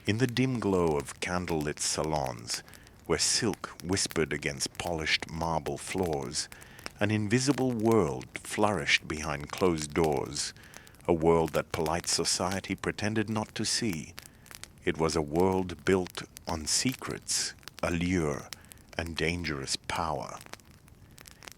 In the dim glow of candle-lit salons, where silk whispered against polished marble floors, an invisible world flourished behind closed doors, a world that polite society pretended not to see. It was a world built on secrets, allure, and dangerous power.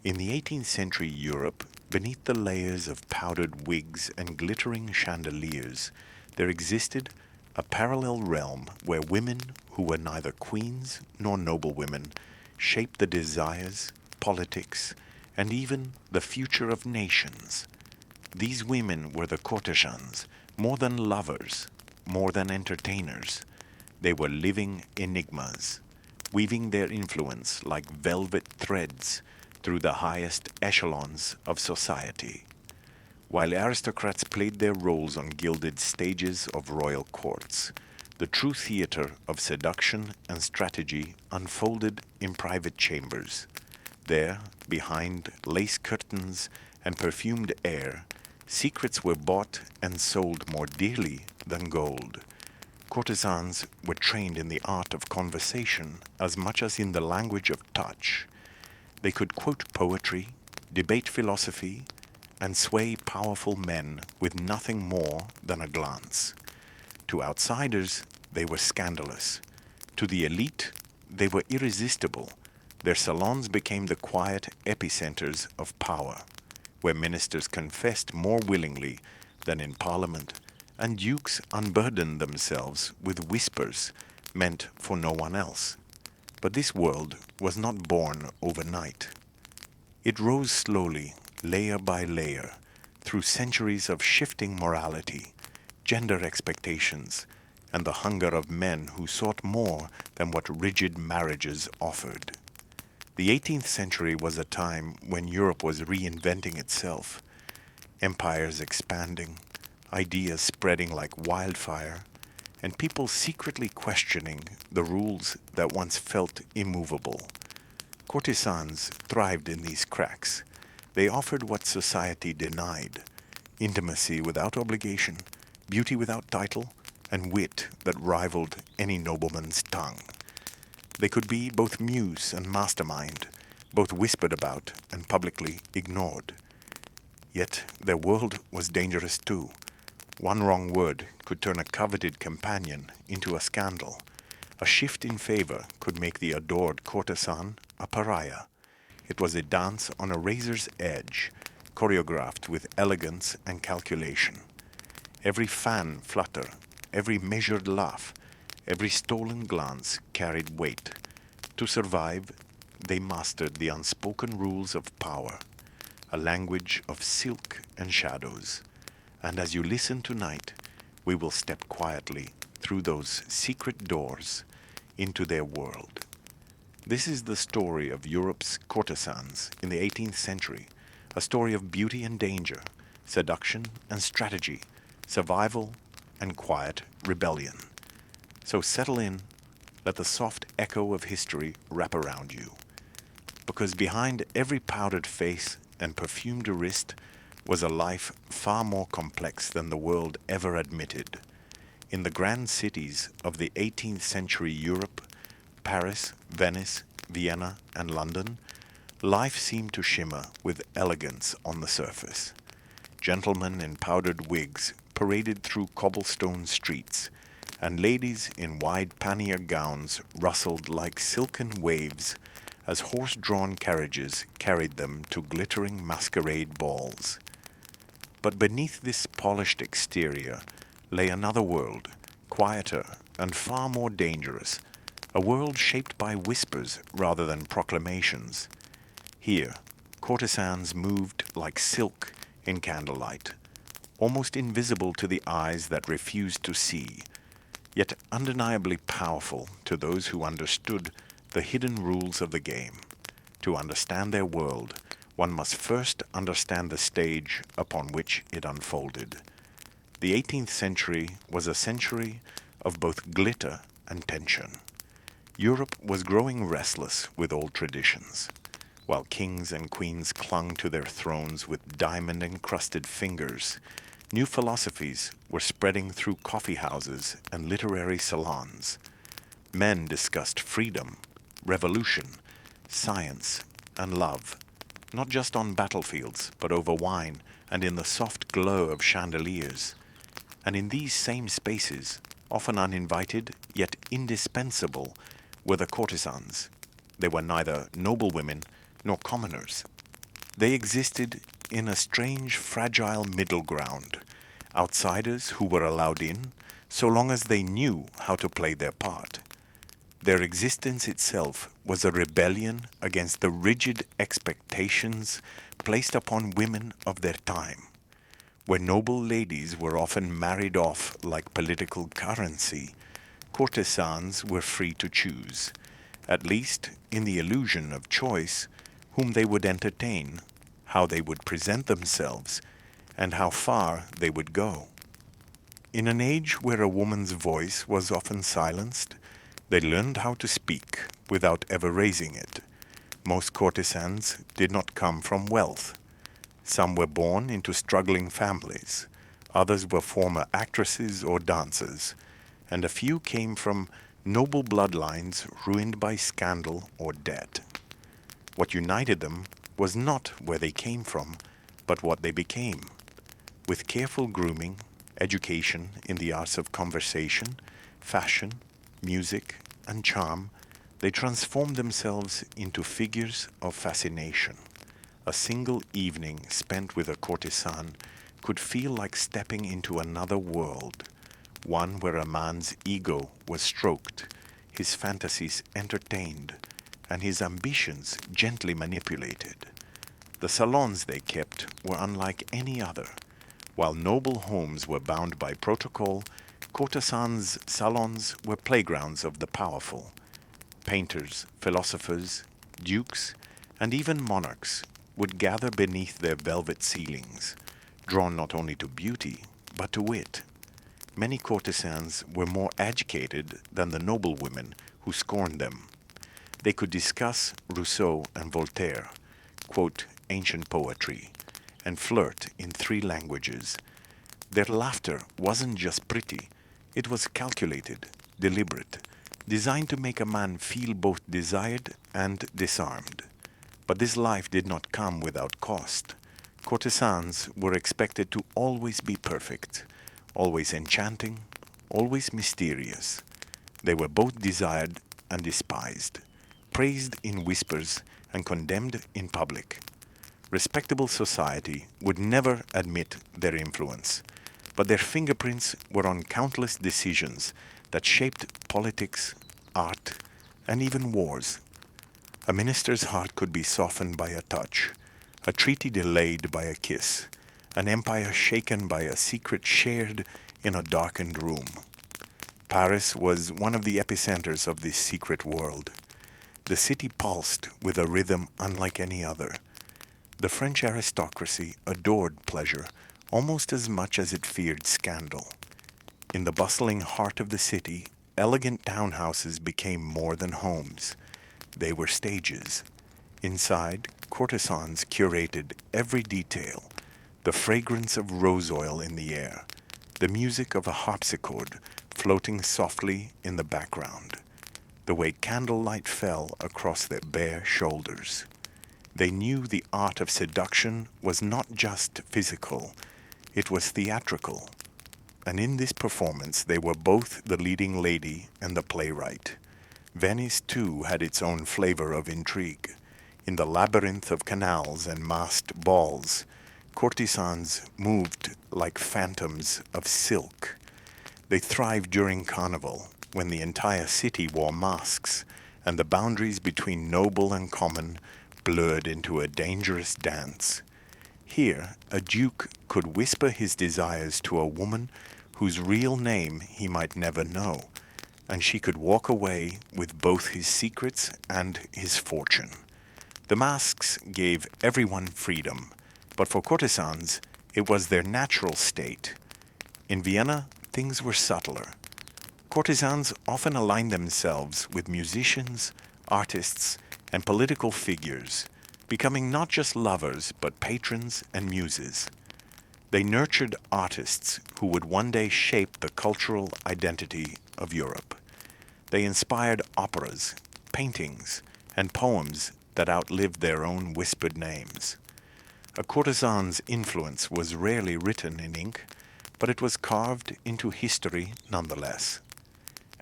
In the 18th century Europe, beneath the layers of powdered wigs and glittering chandeliers, there existed a parallel realm where women who were neither queens nor noblewomen shaped the desires, politics, and even the future of nations. These women were the courtesans, more than lovers, more than entertainers. They were living enigmas, weaving their influence like velvet threads through the highest echelons of society. While aristocrats played their roles on gilded stages of royal courts, the true theater of seduction and strategy unfolded in private chambers. There, behind lace curtains and perfumed air, secrets were bought and sold more dearly than gold. Courtesans were trained in the art of conversation as much as in the language of touch. They could quote poetry, debate philosophy, and sway powerful men with nothing more than a glance. To outsiders, they were scandalous. To the elite, they were irresistible. Their salons became the quiet epicenters of power, where ministers confessed more willingly than in parliament, and dukes unburdened themselves with whispers meant for no one else. But this world was not born overnight. It rose slowly, layer by layer, through centuries of shifting morality, gender expectations, and the hunger of men who sought more than what rigid marriages offered. The 18th century was a time when Europe was reinventing itself, empires expanding, ideas spreading like wildfire, and people secretly questioning the rules that once felt immovable. Courtesans thrived in these cracks. They offered what society denied: intimacy without obligation, beauty without title, and wit that rivaled any nobleman's tongue. They could be both muse and mastermind, both whispered about and publicly ignored. Yet their world was dangerous too. One wrong word could turn a coveted companion into a scandal. A shift in favor could make the adored courtesan a pariah. It was a dance on a razor's edge, choreographed with elegance and calculation. Every fan flutter, every measured laugh, every stolen glance carried weight. To survive, they mastered the unspoken rules of power, a language of silk and shadows. And as you listen tonight, we will step quietly through those secret doors into their world. This is the story of Europe's courtesans in the 18th century, a story of beauty and danger, seduction and strategy, survival and quiet rebellion. So settle in, let the soft echo of history wrap around you. Because behind every powdered face and perfumed wrist was a life far more complex than the world ever admitted. In the grand cities of the 18th century Europe, Paris, Venice, Vienna, and London, life seemed to shimmer with elegance on the surface. Gentlemen in powdered wigs paraded through cobblestone streets, and ladies in wide pannier gowns rustled like silken waves as horse-drawn carriages carried them to glittering masquerade balls. But beneath this polished exterior lay another world, quieter and far more dangerous, a world shaped by whispers rather than proclamations. Here, courtesans moved like silk in candlelight, almost invisible to the eyes that refused to see, yet undeniably powerful to those who understood the hidden rules of the game. To understand their world, one must first understand the stage upon which it unfolded. The 18th century was a century of both glitter and tension. Europe was growing restless with old traditions. While kings and queens clung to their thrones with diamond-encrusted fingers, New philosophies were spreading through coffee houses and literary salons. Men discussed freedom, revolution, science, and love, not just on battlefields, but over wine and in the soft glow of chandeliers. And in these same spaces, often uninvited yet indispensable, were the courtesans. They were neither noble women nor commoners. They existed in a strange, fragile middle ground, outsiders who were allowed in so long as they knew how to play their part. Their existence itself was a rebellion against the rigid expectations placed upon women of their time, where noble ladies were often married off like political currency. Courtesans were free to choose, at least in the illusion of choice, whom they would entertain, how they would present themselves, and how far they would go. In an age where a woman's voice was often silenced, they learned how to speak without ever raising it. Most courtesans did not come from wealth. Some were born into struggling families. Others were former actresses or dancers, and a few came from noble bloodlines ruined by scandal or debt. What united them was not where they came from, but what they became. With careful grooming, education in the arts of conversation, fashion, music, and charm, they transformed themselves into figures of fascination. A single evening spent with a courtesan could feel like stepping into another world, one where a man's ego was stroked, his fantasies entertained, and his ambitions gently manipulated. The salons they kept were unlike any other. While noble homes were bound by protocol, courtesans' salons were playgrounds of the powerful. Painters, philosophers, dukes, and even monarchs would gather beneath their velvet ceilings, drawn not only to beauty, but to wit. Many courtesans were more educated than the noble women who scorned them. They could discuss Rousseau and Voltaire, quote ancient poetry, and flirt in 3 languages. Their laughter wasn't just pretty, it was calculated, deliberate, designed to make a man feel both desired and disarmed. But this life did not come without cost. Courtesans were expected to always be perfect, always enchanting, always mysterious. They were both desired and despised, praised in whispers and condemned in public. Respectable society would never admit their influence, but their fingerprints were on countless decisions that shaped politics, art, and even wars. A minister's heart could be softened by a touch, a treaty delayed by a kiss, an empire shaken by a secret shared in a darkened room. Paris was one of the epicenters of this secret world. The city pulsed with a rhythm unlike any other. The French aristocracy adored pleasure almost as much as it feared scandal. In the bustling heart of the city, elegant townhouses became more than homes. They were stages. Inside, courtesans curated every detail: the fragrance of rose oil in the air, the music of a harpsichord floating softly in the background, the way candlelight fell across their bare shoulders. They knew the art of seduction was not just physical, it was theatrical. And in this performance they were both the leading lady and the playwright. Venice, too, had its own flavor of intrigue. In the labyrinth of canals and masked balls, courtesans moved like phantoms of silk. They thrived during Carnival, when the entire city wore masks, and the boundaries between noble and common blurred into a dangerous dance. Here, a duke could whisper his desires to a woman whose real name he might never know, and she could walk away with both his secrets and his fortune. The masks gave everyone freedom, but for courtesans, it was their natural state. In Vienna, things were subtler. Courtesans often aligned themselves with musicians, artists, and political figures, becoming not just lovers but patrons and muses. They nurtured artists who would one day shape the cultural identity of Europe. They inspired operas, paintings, and poems that outlived their own whispered names. A courtesan's influence was rarely written in ink, but it was carved into history nonetheless.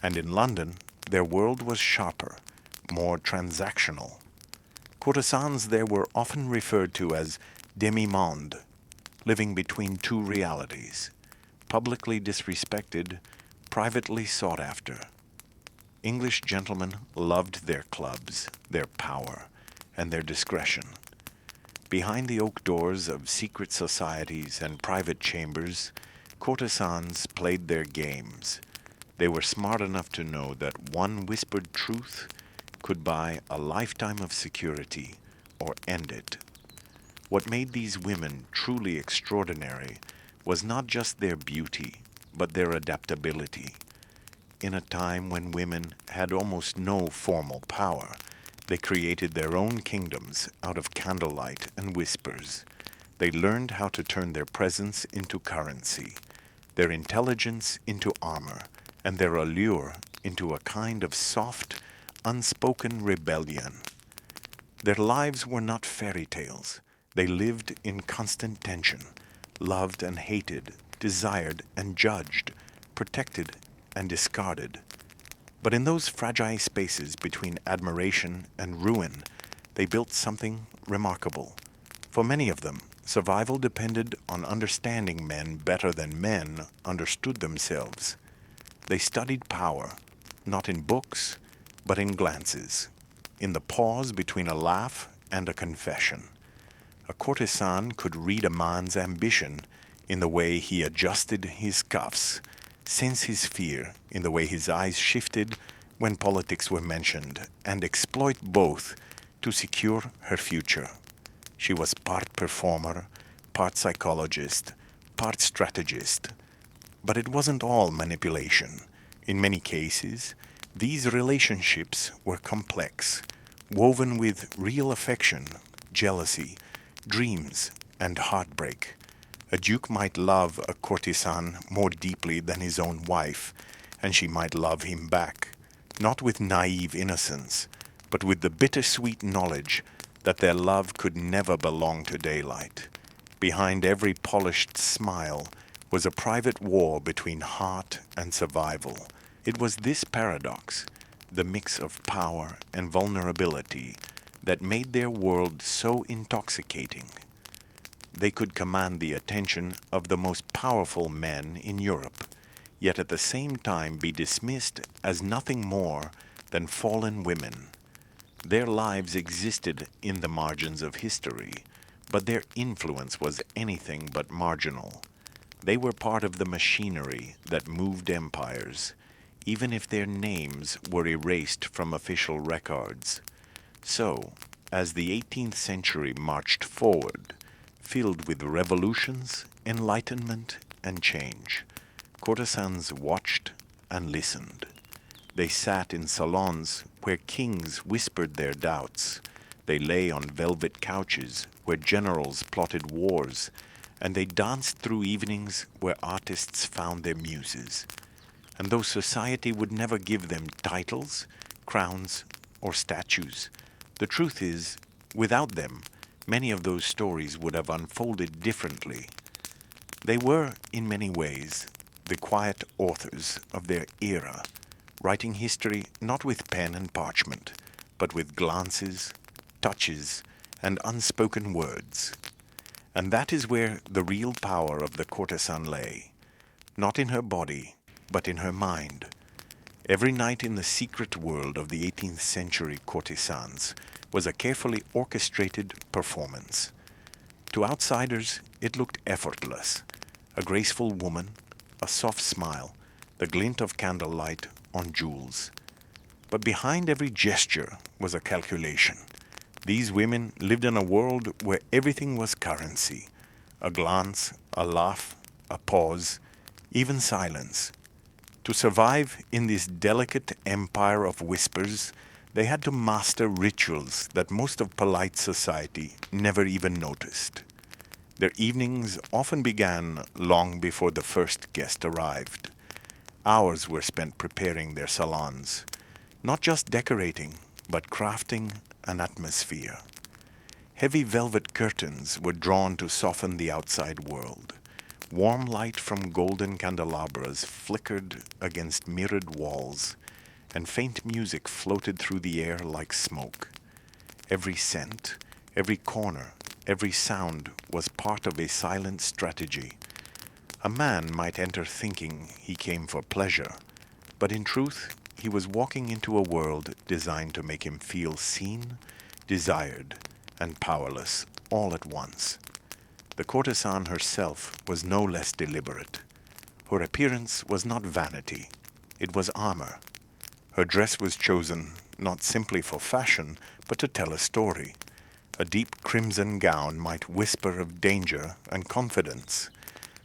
And in London, their world was sharper, more transactional. Courtesans there were often referred to as demi-monde, living between two realities, publicly disrespected, privately sought after. English gentlemen loved their clubs, their power, and their discretion. Behind the oak doors of secret societies and private chambers, courtesans played their games. They were smart enough to know that one whispered truth could buy a lifetime of security or end it. What made these women truly extraordinary was not just their beauty, but their adaptability. In a time when women had almost no formal power, they created their own kingdoms out of candlelight and whispers. They learned how to turn their presence into currency, their intelligence into armor, and their allure into a kind of soft, unspoken rebellion. Their lives were not fairy tales. They lived in constant tension, loved and hated, desired and judged, protected and discarded. But in those fragile spaces between admiration and ruin, they built something remarkable. For many of them, survival depended on understanding men better than men understood themselves. They studied power, not in books, but in glances, in the pause between a laugh and a confession. A courtesan could read a man's ambition in the way he adjusted his cuffs, sense his fear in the way his eyes shifted when politics were mentioned, and exploit both to secure her future. She was part performer, part psychologist, part strategist. But it wasn't all manipulation. In many cases, these relationships were complex, woven with real affection, jealousy, dreams, and heartbreak. A duke might love a courtesan more deeply than his own wife, and she might love him back, not with naive innocence, but with the bittersweet knowledge that their love could never belong to daylight. Behind every polished smile was a private war between heart and survival. It was this paradox, the mix of power and vulnerability, that made their world so intoxicating. They could command the attention of the most powerful men in Europe, yet at the same time be dismissed as nothing more than fallen women. Their lives existed in the margins of history, but their influence was anything but marginal. They were part of the machinery that moved empires, even if their names were erased from official records. So, as the 18th century marched forward, filled with revolutions, enlightenment, and change, courtesans watched and listened. They sat in salons where kings whispered their doubts. They lay on velvet couches where generals plotted wars, and they danced through evenings where artists found their muses. And though society would never give them titles, crowns, or statues, the truth is, without them, many of those stories would have unfolded differently. They were, in many ways, the quiet authors of their era, writing history not with pen and parchment, but with glances, touches, and unspoken words. And that is where the real power of the courtesan lay, not in her body, but in her mind. Every night in the secret world of the 18th century courtesans was a carefully orchestrated performance. To outsiders, it looked effortless. A graceful woman, a soft smile, the glint of candlelight on jewels. But behind every gesture was a calculation. These women lived in a world where everything was currency. A glance, a laugh, a pause, even silence. To survive in this delicate empire of whispers, they had to master rituals that most of polite society never even noticed. Their evenings often began long before the first guest arrived. Hours were spent preparing their salons, not just decorating, but crafting an atmosphere. Heavy velvet curtains were drawn to soften the outside world. Warm light from golden candelabras flickered against mirrored walls, and faint music floated through the air like smoke. Every scent, every corner, every sound was part of a silent strategy. A man might enter thinking he came for pleasure, but in truth he was walking into a world designed to make him feel seen, desired, and powerless all at once. The courtesan herself was no less deliberate. Her appearance was not vanity, it was armor. Her dress was chosen not simply for fashion, but to tell a story. A deep crimson gown might whisper of danger and confidence.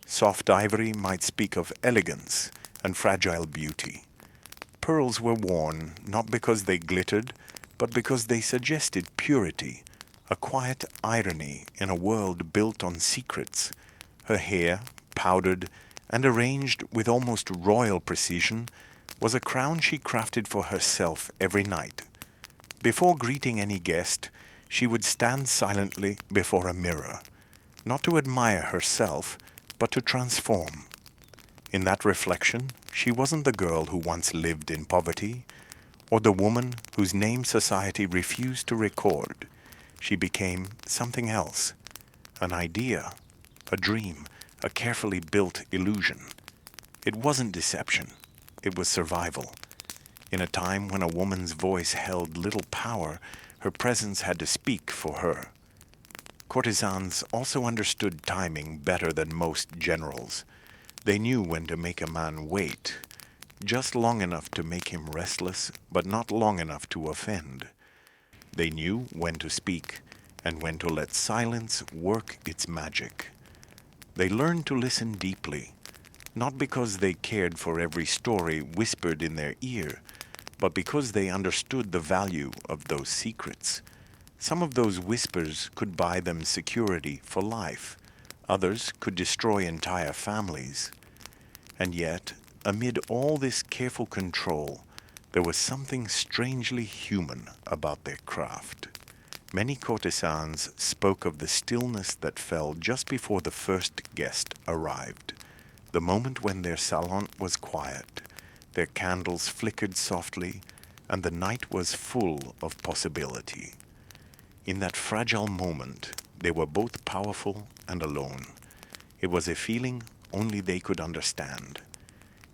Soft ivory might speak of elegance and fragile beauty. Pearls were worn not because they glittered, but because they suggested purity, a quiet irony in a world built on secrets. Her hair, powdered and arranged with almost royal precision, was a crown she crafted for herself every night. Before greeting any guest, she would stand silently before a mirror, not to admire herself, but to transform. In that reflection, she wasn't the girl who once lived in poverty, or the woman whose name society refused to record. She became something else, an idea, a dream, a carefully built illusion. It wasn't deception, it was survival. In a time when a woman's voice held little power, her presence had to speak for her. Courtesans also understood timing better than most generals. They knew when to make a man wait, just long enough to make him restless, but not long enough to offend. They knew when to speak and when to let silence work its magic. They learned to listen deeply, not because they cared for every story whispered in their ear, but because they understood the value of those secrets. Some of those whispers could buy them security for life. Others could destroy entire families. And yet, amid all this careful control, there was something strangely human about their craft. Many courtesans spoke of the stillness that fell just before the first guest arrived, the moment when their salon was quiet, their candles flickered softly, and the night was full of possibility. In that fragile moment, they were both powerful and alone. It was a feeling only they could understand.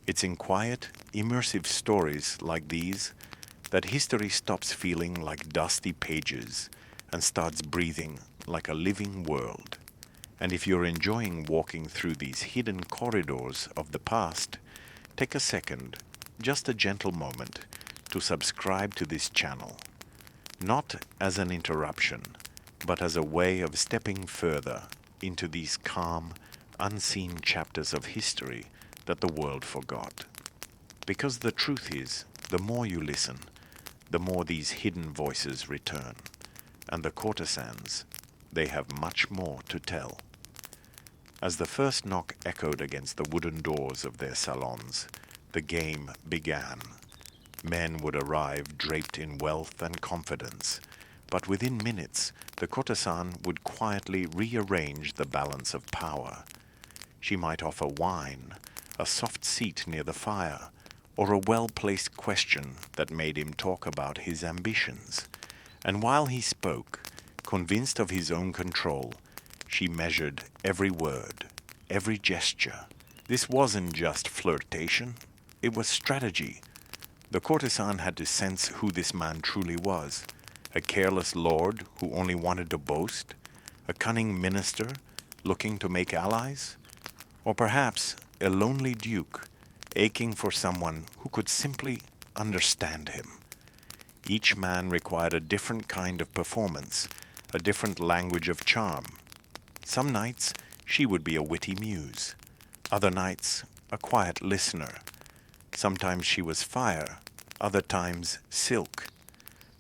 It's in quiet, immersive stories like these that history stops feeling like dusty pages and starts breathing like a living world. And if you're enjoying walking through these hidden corridors of the past, take a second, just a gentle moment, to subscribe to this channel. Not as an interruption, but as a way of stepping further into these calm, unseen chapters of history that the world forgot. Because the truth is, the more you listen, the more these hidden voices return. And the courtesans, they have much more to tell. As the first knock echoed against the wooden doors of their salons, the game began. Men would arrive draped in wealth and confidence, but within minutes the courtesan would quietly rearrange the balance of power. She might offer wine, a soft seat near the fire, or a well-placed question that made him talk about his ambitions. And while he spoke, convinced of his own control, she measured every word, every gesture. This wasn't just flirtation, it was strategy. The courtesan had to sense who this man truly was. A careless lord who only wanted to boast? A cunning minister looking to make allies? Or perhaps a lonely duke aching for someone who could simply understand him? Each man required a different kind of performance, a different language of charm. Some nights she would be a witty muse, other nights a quiet listener. Sometimes she was fire, other times silk.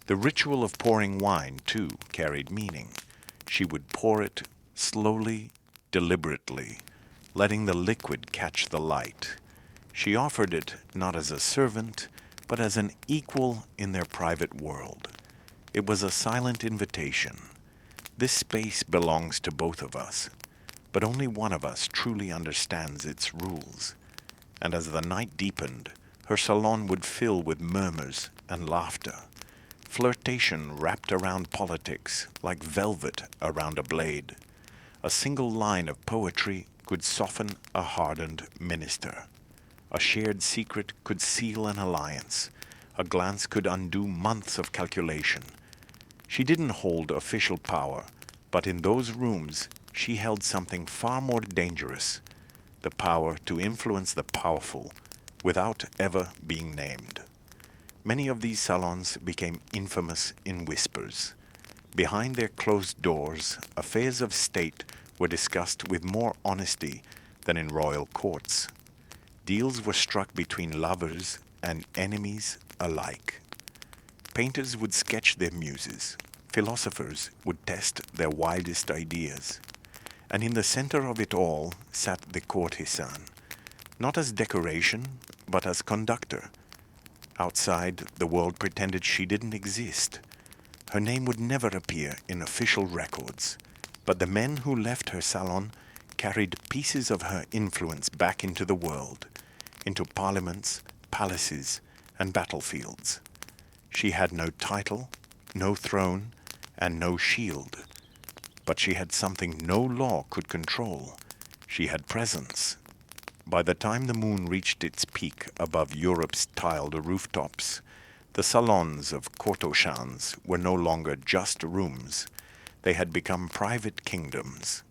The ritual of pouring wine, too, carried meaning. She would pour it slowly, deliberately, letting the liquid catch the light. She offered it not as a servant, but as an equal in their private world. It was a silent invitation. This space belongs to both of us, but only one of us truly understands its rules. And as the night deepened, her salon would fill with murmurs and laughter. Flirtation wrapped around politics like velvet around a blade. A single line of poetry could soften a hardened minister. A shared secret could seal an alliance. A glance could undo months of calculation. She didn't hold official power, but in those rooms she held something far more dangerous, the power to influence the powerful without ever being named. Many of these salons became infamous in whispers. Behind their closed doors, affairs of state were discussed with more honesty than in royal courts. Deals were struck between lovers and enemies alike. Painters would sketch their muses. Philosophers would test their wildest ideas. And in the center of it all sat the courtesan, not as decoration, but as conductor. Outside, the world pretended she didn't exist. Her name would never appear in official records, but the men who left her salon carried pieces of her influence back into the world, into parliaments, palaces, and battlefields. She had no title, no throne, and no shield, but she had something no law could control. She had presence. By the time the moon reached its peak above Europe's tiled rooftops, the salons of courtesans were no longer just rooms. They had become private kingdoms.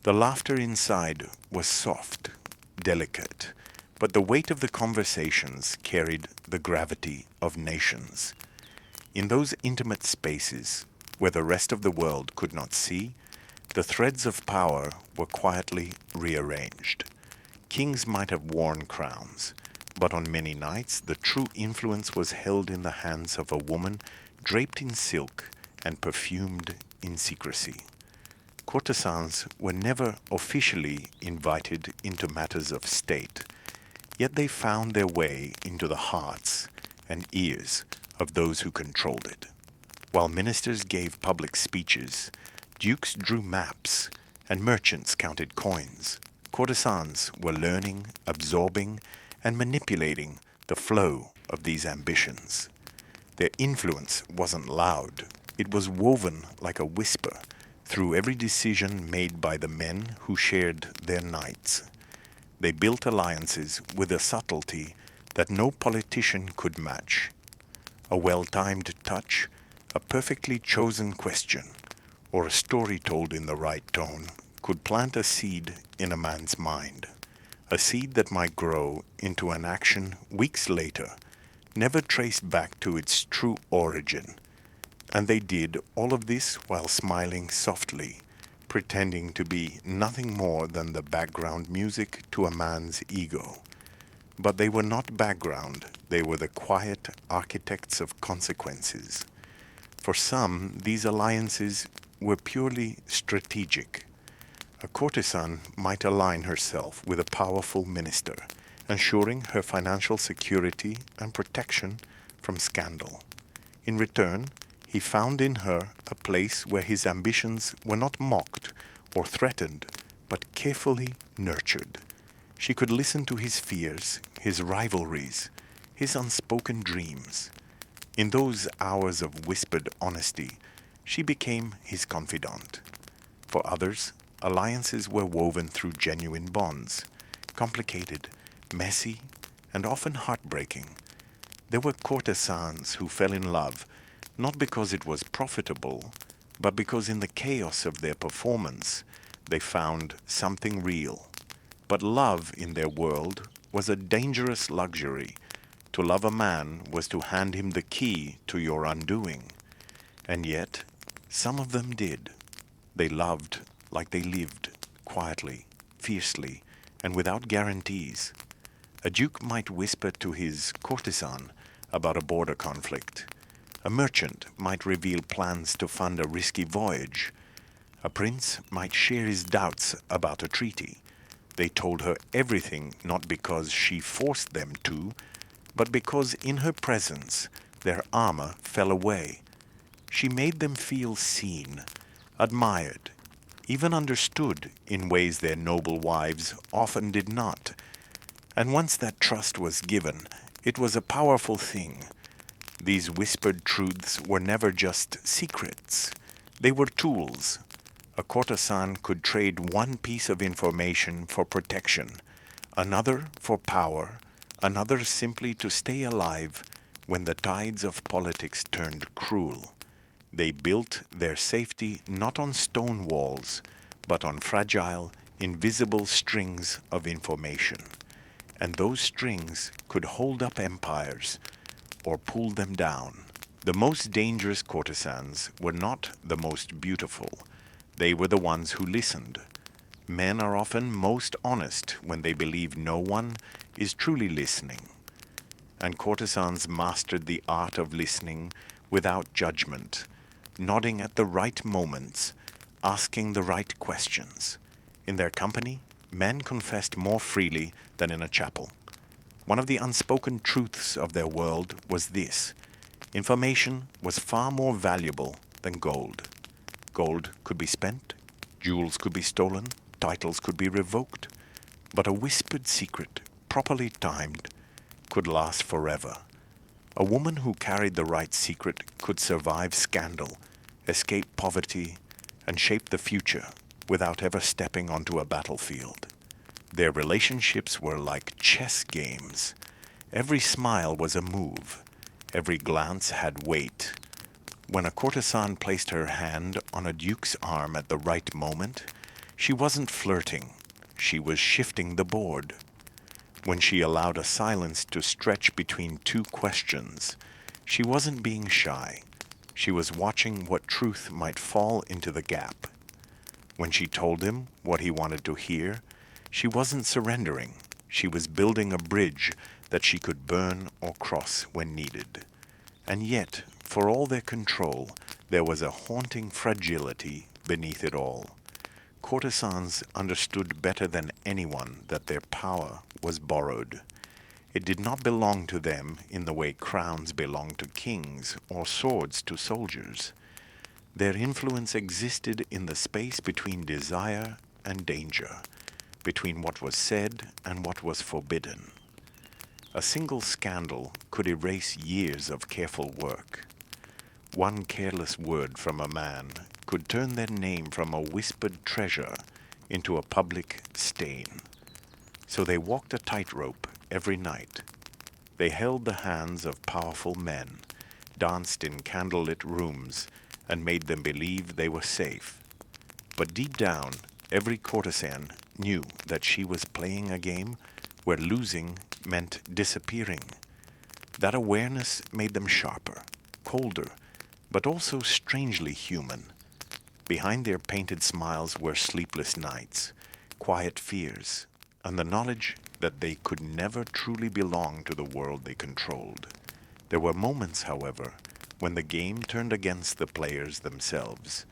The laughter inside was soft, delicate, but the weight of the conversations carried the gravity of nations. In those intimate spaces, where the rest of the world could not see, the threads of power were quietly rearranged. Kings might have worn crowns, but on many nights the true influence was held in the hands of a woman draped in silk and perfumed in secrecy. Courtesans were never officially invited into matters of state, yet they found their way into the hearts and ears of those who controlled it. While ministers gave public speeches, dukes drew maps, and merchants counted coins, courtesans were learning, absorbing, and manipulating the flow of these ambitions. Their influence wasn't loud. It was woven like a whisper through every decision made by the men who shared their nights. They built alliances with a subtlety that no politician could match. A well-timed touch, a perfectly chosen question, or a story told in the right tone could plant a seed in a man's mind, a seed that might grow into an action weeks later, never traced back to its true origin. And they did all of this while smiling softly, pretending to be nothing more than the background music to a man's ego. But they were not background, they were the quiet architects of consequences. For some, these alliances were purely strategic. A courtesan might align herself with a powerful minister, ensuring her financial security and protection from scandal. In return, he found in her a place where his ambitions were not mocked or threatened, but carefully nurtured. She could listen to his fears, his rivalries, his unspoken dreams. In those hours of whispered honesty, she became his confidant. For others, alliances were woven through genuine bonds, complicated, messy, and often heartbreaking. There were courtesans who fell in love, not because it was profitable, but because in the chaos of their performance, they found something real. But love in their world was a dangerous luxury. To love a man was to hand him the key to your undoing. And yet, some of them did. They loved like they lived, quietly, fiercely, and without guarantees. A duke might whisper to his courtesan about a border conflict. A merchant might reveal plans to fund a risky voyage. A prince might share his doubts about a treaty. They told her everything not because she forced them to, but because in her presence their armor fell away. She made them feel seen, admired, even understood in ways their noble wives often did not. And once that trust was given, it was a powerful thing. These whispered truths were never just secrets. They were tools. A courtesan could trade one piece of information for protection, another for power, another simply to stay alive when the tides of politics turned cruel. They built their safety not on stone walls, but on fragile, invisible strings of information. And those strings could hold up empires or pull them down. The most dangerous courtesans were not the most beautiful. They were the ones who listened. Men are often most honest when they believe no one is truly listening. And courtesans mastered the art of listening without judgment, nodding at the right moments, asking the right questions. In their company, men confessed more freely than in a chapel. One of the unspoken truths of their world was this: information was far more valuable than gold. Gold could be spent, jewels could be stolen, titles could be revoked, but a whispered secret, properly timed, could last forever. A woman who carried the right secret could survive scandal, escape poverty, and shape the future without ever stepping onto a battlefield. Their relationships were like chess games. Every smile was a move. Every glance had weight. When a courtesan placed her hand on a duke's arm at the right moment, she wasn't flirting. She was shifting the board. When she allowed a silence to stretch between two questions, she wasn't being shy. She was watching what truth might fall into the gap. When she told him what he wanted to hear, she wasn't surrendering. She was building a bridge that she could burn or cross when needed. And yet, for all their control, there was a haunting fragility beneath it all. Courtesans understood better than anyone that their power was borrowed. It did not belong to them in the way crowns belong to kings or swords to soldiers. Their influence existed in the space between desire and danger, between what was said and what was forbidden. A single scandal could erase years of careful work. One careless word from a man could turn their name from a whispered treasure into a public stain. So they walked a tightrope every night. They held the hands of powerful men, danced in candlelit rooms, and made them believe they were safe. But deep down, every courtesan knew that she was playing a game where losing meant disappearing. That awareness made them sharper, colder, but also strangely human. Behind their painted smiles were sleepless nights, quiet fears, and the knowledge that they could never truly belong to the world they controlled. There were moments, however, when the game turned against the players themselves.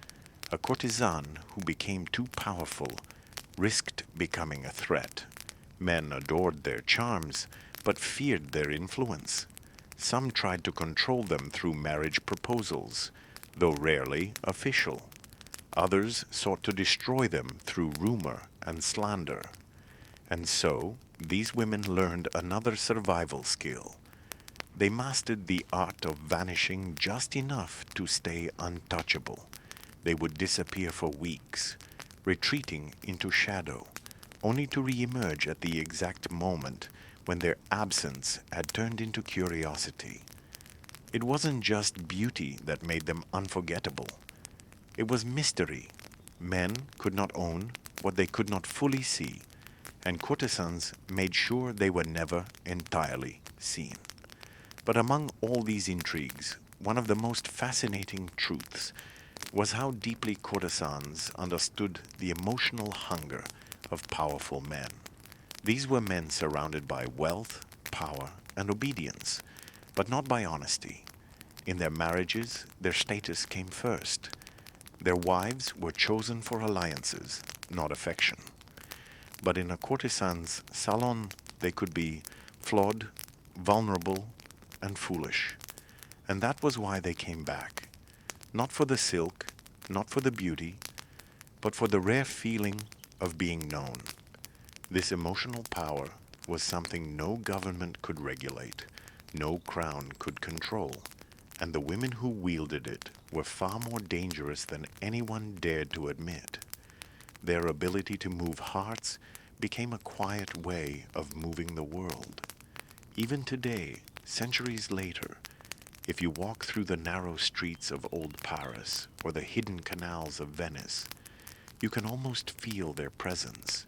A courtesan who became too powerful risked becoming a threat. Men adored their charms, but feared their influence. Some tried to control them through marriage proposals, though rarely official. Others sought to destroy them through rumor and slander. And so, these women learned another survival skill. They mastered the art of vanishing just enough to stay untouchable. They would disappear for weeks, retreating into shadow, only to re-emerge at the exact moment when their absence had turned into curiosity. It wasn't just beauty that made them unforgettable. It was mystery. Men could not own what they could not fully see, and courtesans made sure they were never entirely seen. But among all these intrigues, one of the most fascinating truths was how deeply courtesans understood the emotional hunger of powerful men. These were men surrounded by wealth, power, and obedience, but not by honesty. In their marriages, their status came first. Their wives were chosen for alliances, not affection. But in a courtesan's salon, they could be flawed, vulnerable, and foolish. And that was why they came back. Not for the silk, not for the beauty, but for the rare feeling of being known. This emotional power was something no government could regulate, no crown could control, and the women who wielded it were far more dangerous than anyone dared to admit. Their ability to move hearts became a quiet way of moving the world. Even today, centuries later, if you walk through the narrow streets of old Paris or the hidden canals of Venice, you can almost feel their presence.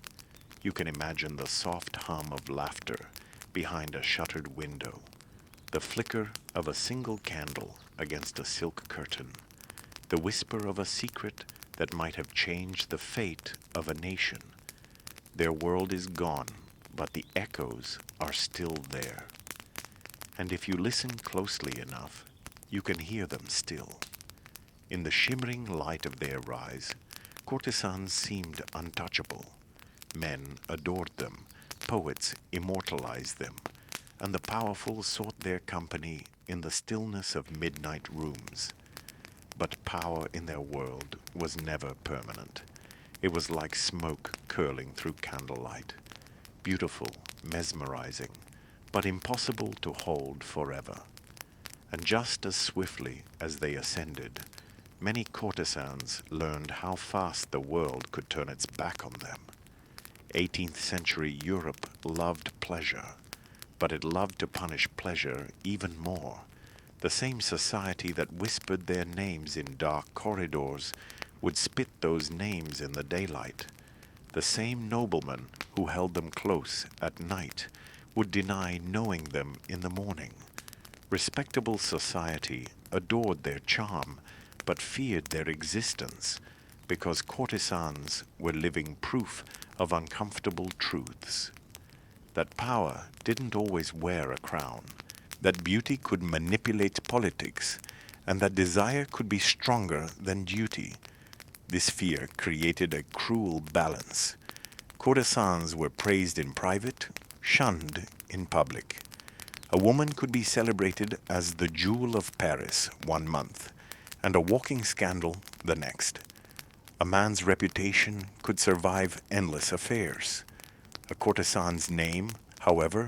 You can imagine the soft hum of laughter behind a shuttered window, the flicker of a single candle against a silk curtain, the whisper of a secret that might have changed the fate of a nation. Their world is gone, but the echoes are still there. And if you listen closely enough, you can hear them still. In the shimmering light of their rise, courtesans seemed untouchable. Men adored them, poets immortalized them, and the powerful sought their company in the stillness of midnight rooms. But power in their world was never permanent. It was like smoke curling through candlelight, beautiful, mesmerizing, but impossible to hold forever. And just as swiftly as they ascended, many courtesans learned how fast the world could turn its back on them. 18th century Europe loved pleasure, but it loved to punish pleasure even more. The same society that whispered their names in dark corridors would spit those names in the daylight. The same nobleman who held them close at night would deny knowing them in the morning. Respectable society adored their charm, but feared their existence, because courtesans were living proof of uncomfortable truths. That power didn't always wear a crown, that beauty could manipulate politics, and that desire could be stronger than duty. This fear created a cruel balance. Courtesans were praised in private, shunned in public. A woman could be celebrated as the jewel of Paris one month, and a walking scandal the next. A man's reputation could survive endless affairs. A courtesan's name, however,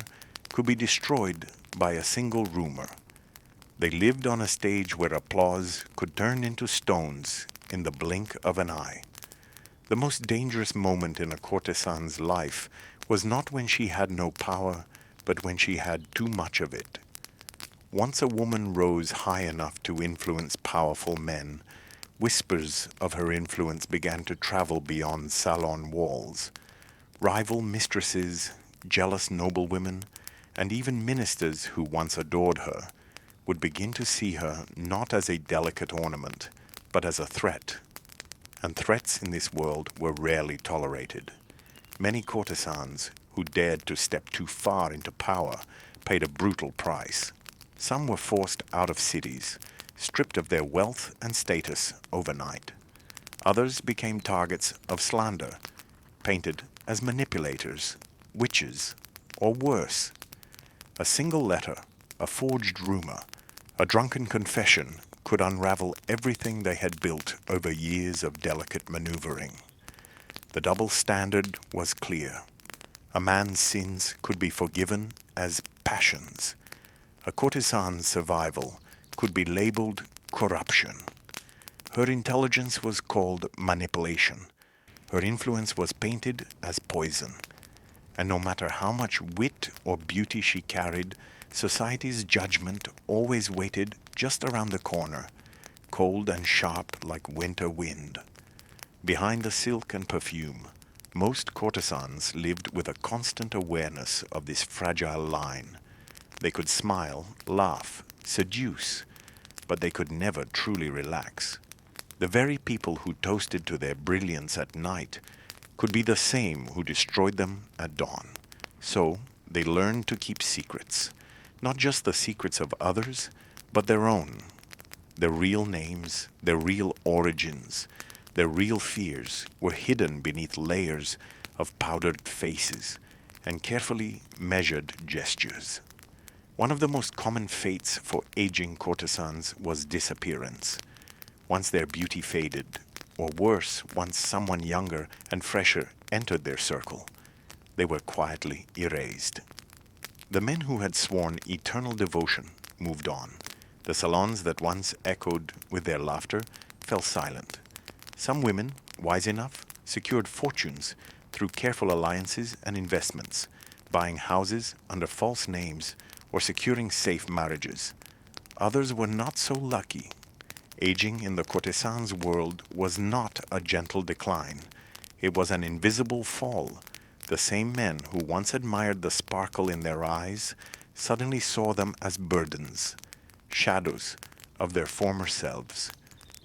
could be destroyed by a single rumor. They lived on a stage where applause could turn into stones in the blink of an eye. The most dangerous moment in a courtesan's life was not when she had no power, but when she had too much of it. Once a woman rose high enough to influence powerful men, whispers of her influence began to travel beyond salon walls. Rival mistresses, jealous noblewomen, and even ministers who once adored her would begin to see her not as a delicate ornament, but as a threat. And threats in this world were rarely tolerated. Many courtesans who dared to step too far into power paid a brutal price. Some were forced out of cities, stripped of their wealth and status overnight. Others became targets of slander, painted as manipulators, witches, or worse. A single letter, a forged rumor, a drunken confession could unravel everything they had built over years of delicate maneuvering. The double standard was clear. A man's sins could be forgiven as passions. A courtesan's survival could be labeled corruption. Her intelligence was called manipulation. Her influence was painted as poison. And no matter how much wit or beauty she carried, society's judgment always waited just around the corner, cold and sharp like winter wind. Behind the silk and perfume, most courtesans lived with a constant awareness of this fragile line. They could smile, laugh, seduce, but they could never truly relax. The very people who toasted to their brilliance at night could be the same who destroyed them at dawn. So they learned to keep secrets, not just the secrets of others, but their own. Their real names, their real origins, Their real fears were hidden beneath layers of powdered faces and carefully measured gestures. One of the most common fates for aging courtesans was disappearance. Once their beauty faded, or worse, once someone younger and fresher entered their circle, they were quietly erased. The men who had sworn eternal devotion moved on. The salons that once echoed with their laughter fell silent. Some women, wise enough, secured fortunes through careful alliances and investments, buying houses under false names or securing safe marriages. Others were not so lucky. Aging in the courtesan's world was not a gentle decline. It was an invisible fall. The same men who once admired the sparkle in their eyes suddenly saw them as burdens, shadows of their former selves.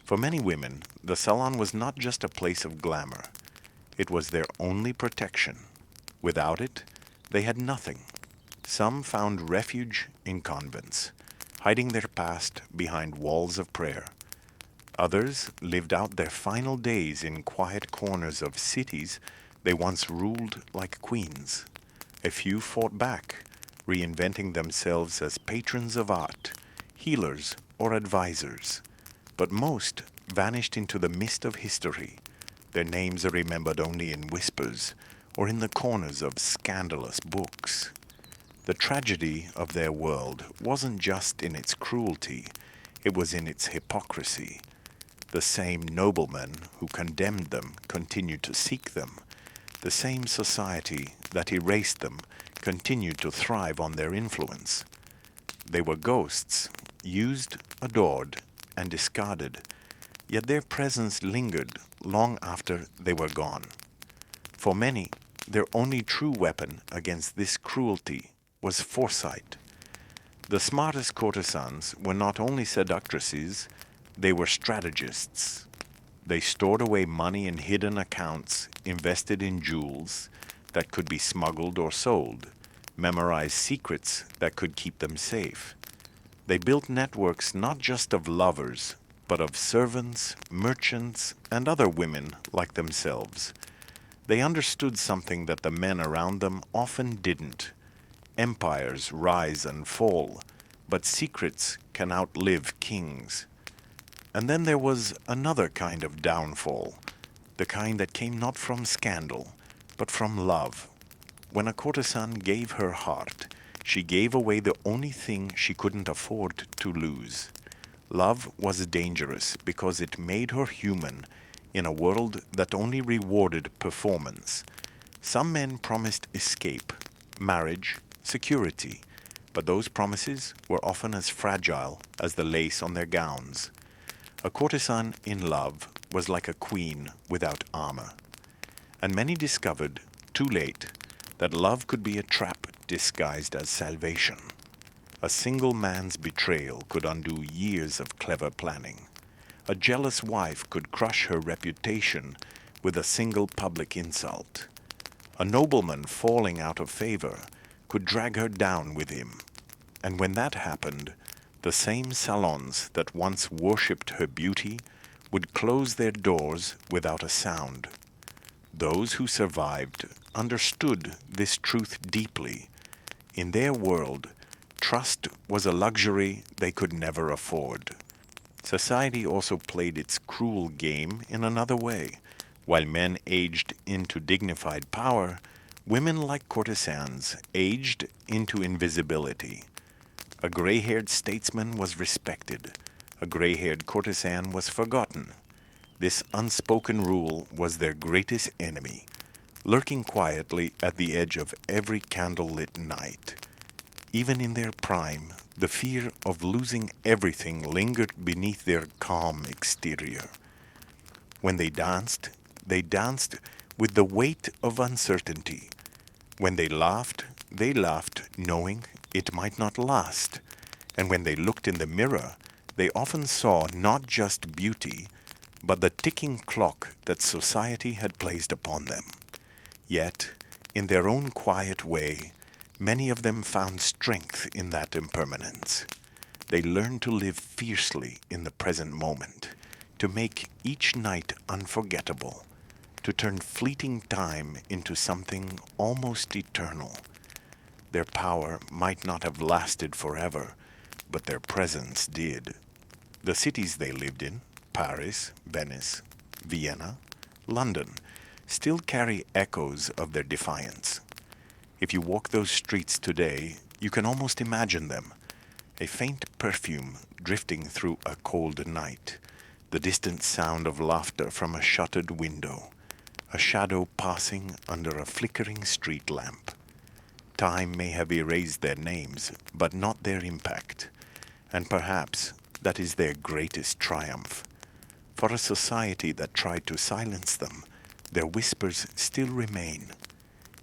For many women, the salon was not just a place of glamour. It was their only protection. Without it, they had nothing. Some found refuge in convents, hiding their past behind walls of prayer. Others lived out their final days in quiet corners of cities they once ruled like queens. A few fought back, reinventing themselves as patrons of art, healers, or advisors. But most vanished into the mist of history. Their names are remembered only in whispers or in the corners of scandalous books. The tragedy of their world wasn't just in its cruelty, it was in its hypocrisy. The same noblemen who condemned them continued to seek them. The same society that erased them continued to thrive on their influence. They were ghosts, used, adored, and discarded, yet their presence lingered long after they were gone. For many, their only true weapon against this cruelty was foresight. The smartest courtesans were not only seductresses, they were strategists. They stored away money in hidden accounts, invested in jewels that could be smuggled or sold, memorized secrets that could keep them safe. They built networks not just of lovers, but of servants, merchants, and other women like themselves. They understood something that the men around them often didn't. Empires rise and fall, but secrets can outlive kings. And then there was another kind of downfall, the kind that came not from scandal, but from love. When a courtesan gave her heart, she gave away the only thing she couldn't afford to lose. Love was dangerous because it made her human in a world that only rewarded performance. Some men promised escape, marriage, security, but those promises were often as fragile as the lace on their gowns. A courtesan in love was like a queen without armor. And many discovered, too late, that love could be a trap disguised as salvation. A single man's betrayal could undo years of clever planning. A jealous wife could crush her reputation with a single public insult. A nobleman falling out of favor could drag her down with him. And when that happened, the same salons that once worshipped her beauty would close their doors without a sound. Those who survived understood this truth deeply. In their world, trust was a luxury they could never afford. Society also played its cruel game in another way. While men aged into dignified power, women like courtesans aged into invisibility. A gray-haired statesman was respected. A gray-haired courtesan was forgotten. This unspoken rule was their greatest enemy, lurking quietly at the edge of every candlelit night. Even in their prime, the fear of losing everything lingered beneath their calm exterior. When they danced with the weight of uncertainty. When they laughed knowing it might not last. And when they looked in the mirror, they often saw not just beauty, but the ticking clock that society had placed upon them. Yet, in their own quiet way, many of them found strength in that impermanence. They learned to live fiercely in the present moment, to make each night unforgettable, to turn fleeting time into something almost eternal. Their power might not have lasted forever, but their presence did. The cities they lived in, Paris, Venice, Vienna, London, still carry echoes of their defiance. If you walk those streets today, you can almost imagine them. A faint perfume drifting through a cold night, the distant sound of laughter from a shuttered window, a shadow passing under a flickering street lamp. Time may have erased their names, but not their impact, and perhaps that is their greatest triumph. For a society that tried to silence them, their whispers still remain.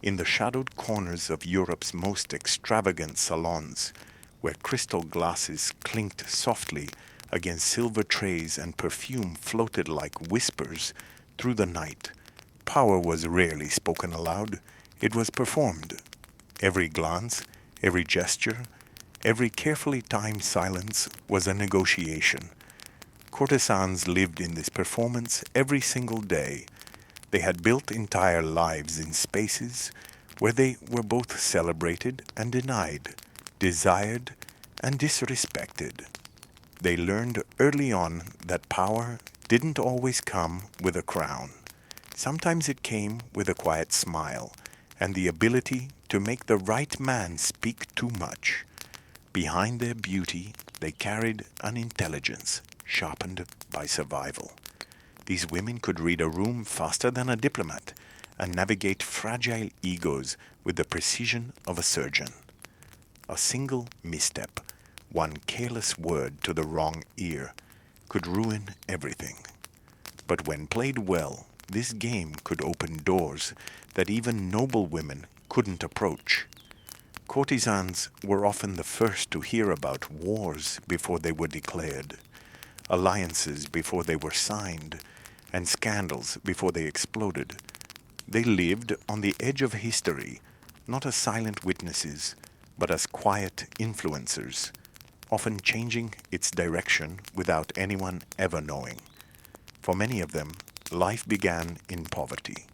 In the shadowed corners of Europe's most extravagant salons, where crystal glasses clinked softly against silver trays and perfume floated like whispers through the night, power was rarely spoken aloud. It was performed. Every glance, every gesture, every carefully timed silence was a negotiation. Courtesans lived in this performance every single day. They had built entire lives in spaces where they were both celebrated and denied, desired and disrespected. They learned early on that power didn't always come with a crown. Sometimes it came with a quiet smile and the ability to make the right man speak too much. Behind their beauty, they carried an intelligence sharpened by survival. These women could read a room faster than a diplomat and navigate fragile egos with the precision of a surgeon. A single misstep, one careless word to the wrong ear, could ruin everything. But when played well, this game could open doors that even noble women couldn't approach. Courtesans were often the first to hear about wars before they were declared, alliances before they were signed, and scandals before they exploded. They lived on the edge of history, not as silent witnesses, but as quiet influencers, often changing its direction without anyone ever knowing. For many of them, life began in poverty.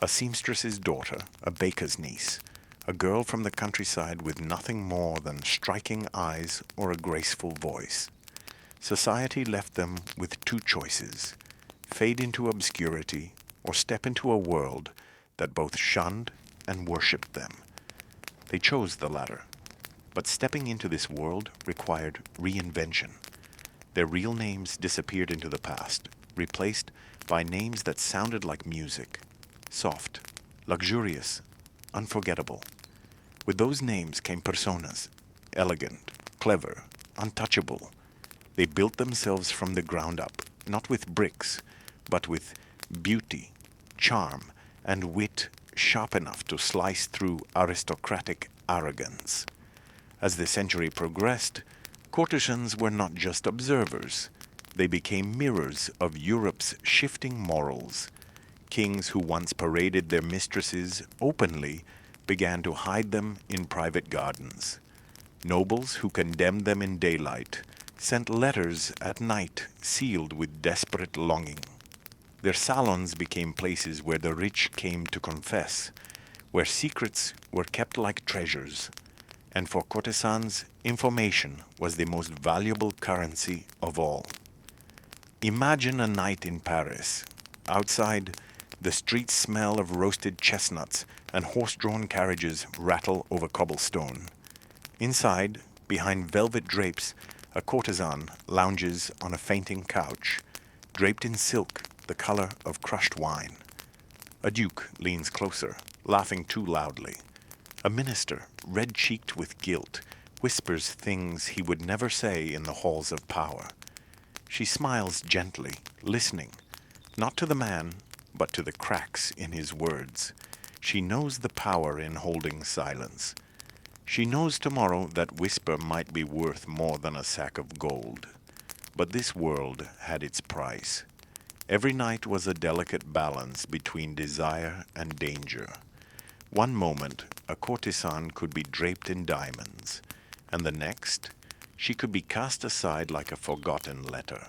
A seamstress's daughter, a baker's niece, a girl from the countryside with nothing more than striking eyes or a graceful voice. Society left them with two choices: fade into obscurity or step into a world that both shunned and worshipped them. They chose the latter, but stepping into this world required reinvention. Their real names disappeared into the past, replaced by names that sounded like music, soft, luxurious, unforgettable. With those names came personas, elegant, clever, untouchable. They built themselves from the ground up, not with bricks, but with beauty, charm, and wit sharp enough to slice through aristocratic arrogance. As the century progressed, courtesans were not just observers. They became mirrors of Europe's shifting morals. Kings who once paraded their mistresses openly began to hide them in private gardens. Nobles who condemned them in daylight sent letters at night sealed with desperate longing. Their salons became places where the rich came to confess, where secrets were kept like treasures. And for courtesans, information was the most valuable currency of all. Imagine a night in Paris. Outside, the streets smell of roasted chestnuts and horse-drawn carriages rattle over cobblestone. Inside, behind velvet drapes, a courtesan lounges on a fainting couch, draped in silk the color of crushed wine. A duke leans closer, laughing too loudly. A minister, red-cheeked with guilt, whispers things he would never say in the halls of power. She smiles gently, listening, not to the man, but to the cracks in his words. She knows the power in holding silence. She knows tomorrow that whisper might be worth more than a sack of gold. But this world had its price. Every night was a delicate balance between desire and danger. One moment, a courtesan could be draped in diamonds, and the next, she could be cast aside like a forgotten letter.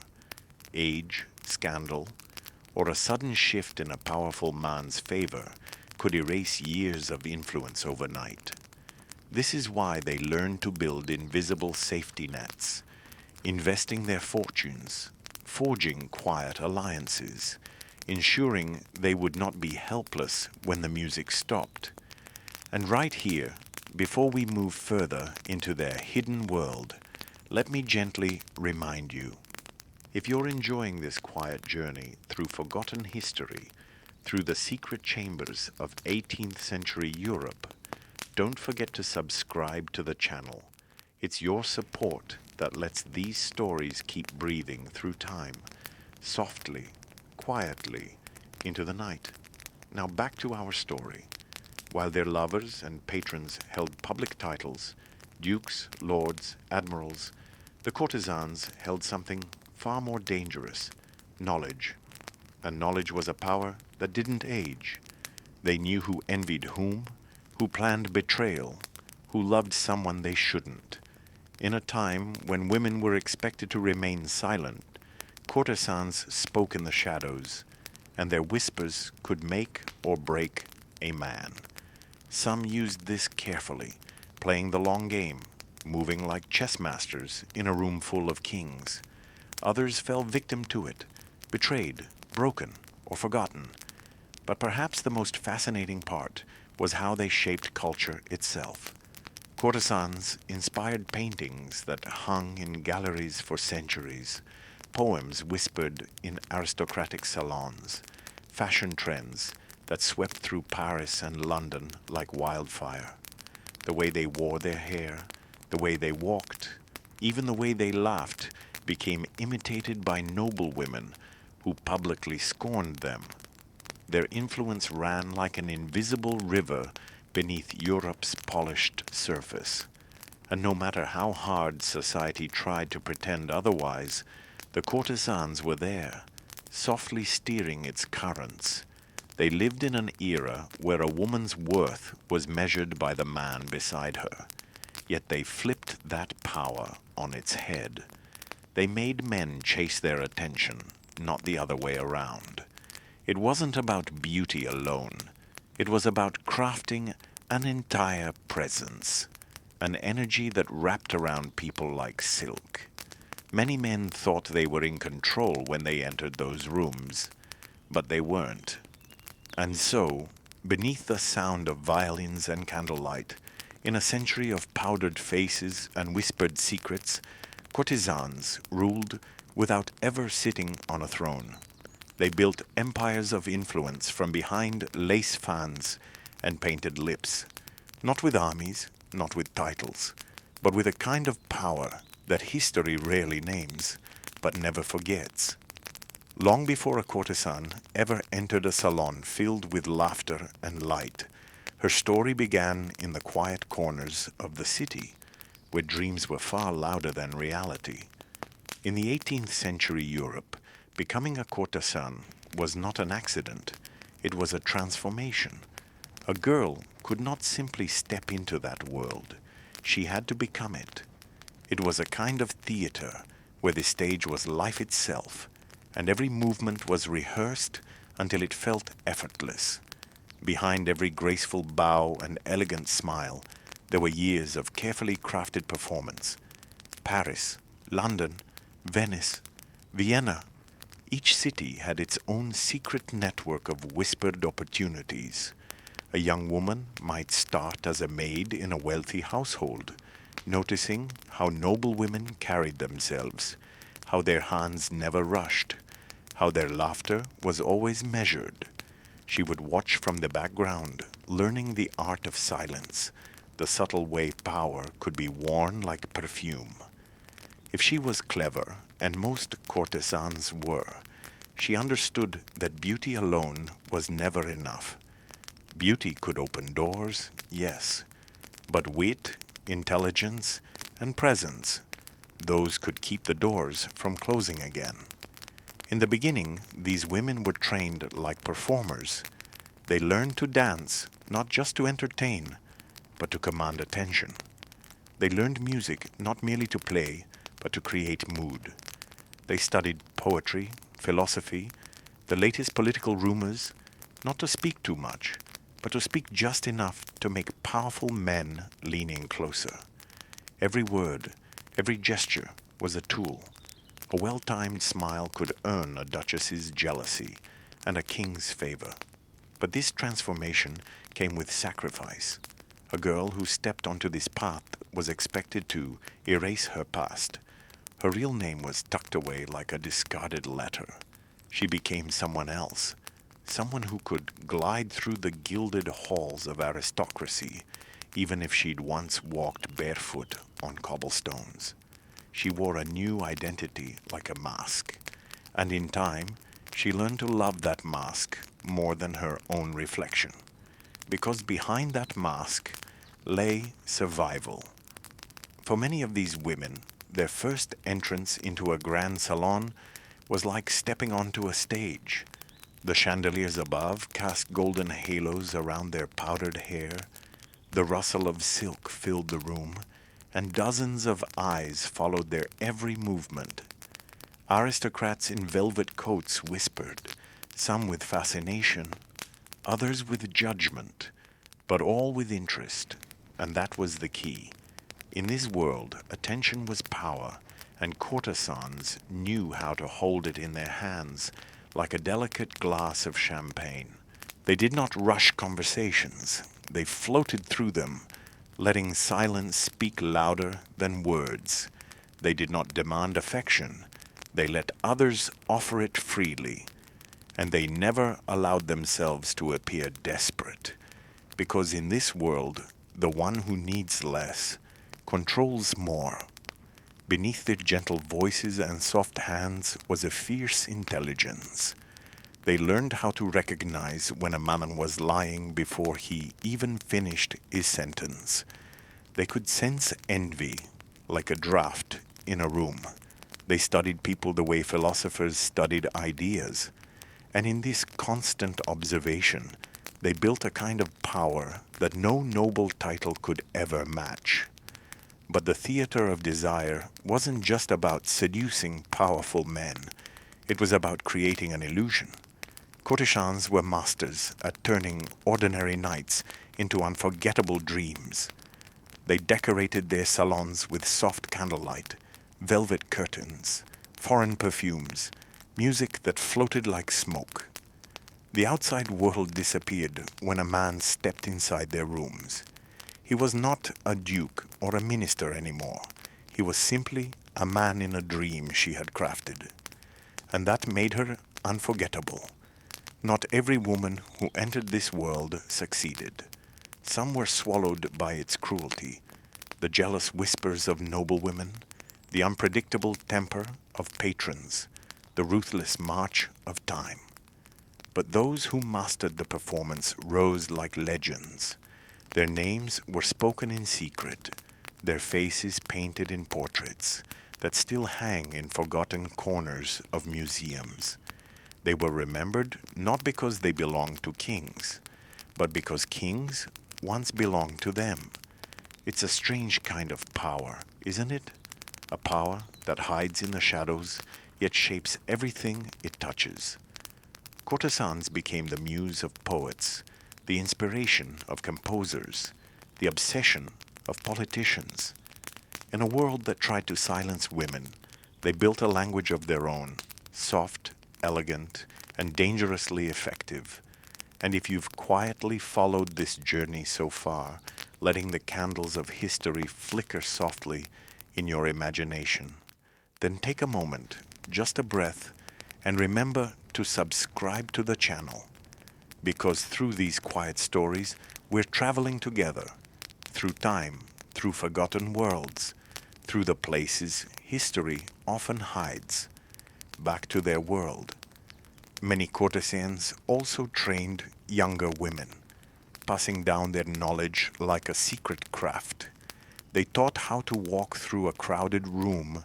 age, scandal, or a sudden shift in a powerful man's favor could erase years of influence overnight. This is why they learned to build invisible safety nets, investing their fortunes, forging quiet alliances, ensuring they would not be helpless when the music stopped. And right here, before we move further into their hidden world, let me gently remind you, if you're enjoying this quiet journey through forgotten history, through the secret chambers of 18th century Europe, don't forget to subscribe to the channel. It's your support that lets these stories keep breathing through time, softly, quietly, into the night. Now back to our story. While their lovers and patrons held public titles, dukes, lords, admirals, the courtesans held something far more dangerous, knowledge. And knowledge was a power that didn't age. They knew who envied whom, who planned betrayal, who loved someone they shouldn't. In a time when women were expected to remain silent, courtesans spoke in the shadows, and their whispers could make or break a man. Some used this carefully, playing the long game, moving like chess masters in a room full of kings. Others fell victim to it, betrayed, broken, or forgotten. But perhaps the most fascinating part was how they shaped culture itself. Courtesans inspired paintings that hung in galleries for centuries, poems whispered in aristocratic salons, fashion trends that swept through Paris and London like wildfire. The way they wore their hair, the way they walked, even the way they laughed became imitated by noble women who publicly scorned them. Their influence ran like an invisible river beneath Europe's polished surface. And no matter how hard society tried to pretend otherwise, the courtesans were there, softly steering its currents. They lived in an era where a woman's worth was measured by the man beside her. Yet they flipped that power on its head. They made men chase their attention, not the other way around. It wasn't about beauty alone. It was about crafting an entire presence, an energy that wrapped around people like silk. Many men thought they were in control when they entered those rooms, but they weren't. And so, beneath the sound of violins and candlelight, in a century of powdered faces and whispered secrets, courtesans ruled without ever sitting on a throne. They built empires of influence from behind lace fans and painted lips, not with armies, not with titles, but with a kind of power that history rarely names, but never forgets. Long before a courtesan ever entered a salon filled with laughter and light, her story began in the quiet corners of the city, where dreams were far louder than reality. In the 18th century Europe, becoming a courtesan was not an accident, it was a transformation. A girl could not simply step into that world, she had to become it. It was a kind of theater where the stage was life itself, and every movement was rehearsed until it felt effortless. Behind every graceful bow and elegant smile, there were years of carefully crafted performance. Paris, London, Venice, Vienna, each city had its own secret network of whispered opportunities. A young woman might start as a maid in a wealthy household, noticing how noble women carried themselves, how their hands never rushed, how their laughter was always measured. She would watch from the background, learning the art of silence, the subtle way power could be worn like perfume. If she was clever, and most courtesans were, she understood that beauty alone was never enough. Beauty could open doors, yes, but wit, intelligence, and presence, those could keep the doors from closing again. In the beginning, these women were trained like performers. They learned to dance, not just to entertain, but to command attention. They learned music not merely to play, but to create mood. They studied poetry, philosophy, the latest political rumors, not to speak too much, but to speak just enough to make powerful men lean in closer. Every word, every gesture was a tool. A well-timed smile could earn a duchess's jealousy and a king's favor. But this transformation came with sacrifice. A girl who stepped onto this path was expected to erase her past. Her real name was tucked away like a discarded letter. She became someone else, someone who could glide through the gilded halls of aristocracy, even if she'd once walked barefoot on cobblestones. She wore a new identity like a mask, and in time, she learned to love that mask more than her own reflection. Because behind that mask lay survival. For many of these women, their first entrance into a grand salon was like stepping onto a stage. The chandeliers above cast golden halos around their powdered hair. The rustle of silk filled the room, and dozens of eyes followed their every movement. Aristocrats in velvet coats whispered, some with fascination, others with judgment, but all with interest, and that was the key. In this world, attention was power, and courtesans knew how to hold it in their hands like a delicate glass of champagne. They did not rush conversations. They floated through them, letting silence speak louder than words. They did not demand affection. They let others offer it freely. And they never allowed themselves to appear desperate. Because in this world, the one who needs less controls more. Beneath their gentle voices and soft hands was a fierce intelligence. They learned how to recognize when a man was lying before he even finished his sentence. They could sense envy, like a draft in a room. They studied people the way philosophers studied ideas. And in this constant observation, they built a kind of power that no noble title could ever match. But the theater of desire wasn't just about seducing powerful men. It was about creating an illusion. Courtesans were masters at turning ordinary nights into unforgettable dreams. They decorated their salons with soft candlelight, velvet curtains, foreign perfumes, music that floated like smoke. The outside world disappeared when a man stepped inside their rooms. He was not a duke or a minister anymore. He was simply a man in a dream she had crafted. And that made her unforgettable. Not every woman who entered this world succeeded. Some were swallowed by its cruelty, the jealous whispers of noble women, the unpredictable temper of patrons, the ruthless march of time. But those who mastered the performance rose like legends. Their names were spoken in secret, their faces painted in portraits that still hang in forgotten corners of museums. They were remembered not because they belonged to kings, but because kings once belonged to them. It's a strange kind of power, isn't it? A power that hides in the shadows, yet shapes everything it touches. Courtesans became the muse of poets, the inspiration of composers, the obsession of politicians. In a world that tried to silence women, they built a language of their own, soft, elegant, and dangerously effective. And if you've quietly followed this journey so far, letting the candles of history flicker softly in your imagination, then take a moment, just a breath, and remember to subscribe to the channel. Because through these quiet stories, we're traveling together, through time, through forgotten worlds, through the places history often hides, back to their world. Many courtesans also trained younger women, passing down their knowledge like a secret craft. They taught how to walk through a crowded room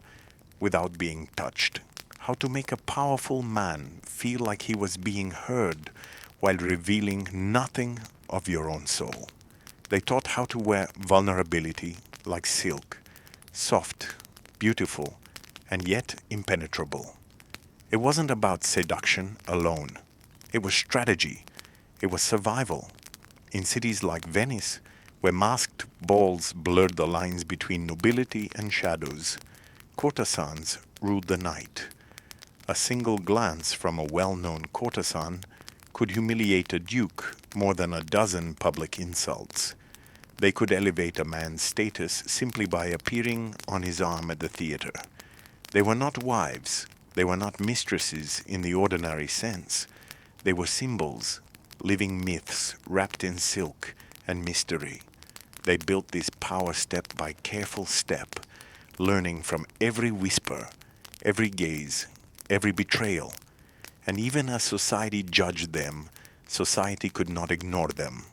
without being touched, how to make a powerful man feel like he was being heard while revealing nothing of your own soul. They taught how to wear vulnerability like silk, soft, beautiful, and yet impenetrable. It wasn't about seduction alone. It was strategy. It was survival. In cities like Venice, where masked balls blurred the lines between nobility and shadows, courtesans ruled the night. A single glance from a well-known courtesan could humiliate a duke more than a dozen public insults. They could elevate a man's status simply by appearing on his arm at the theater. They were not wives. They were not mistresses in the ordinary sense. They were symbols, living myths wrapped in silk and mystery. They built this power step by careful step, learning from every whisper, every gaze, every betrayal. And even as society judged them, society could not ignore them.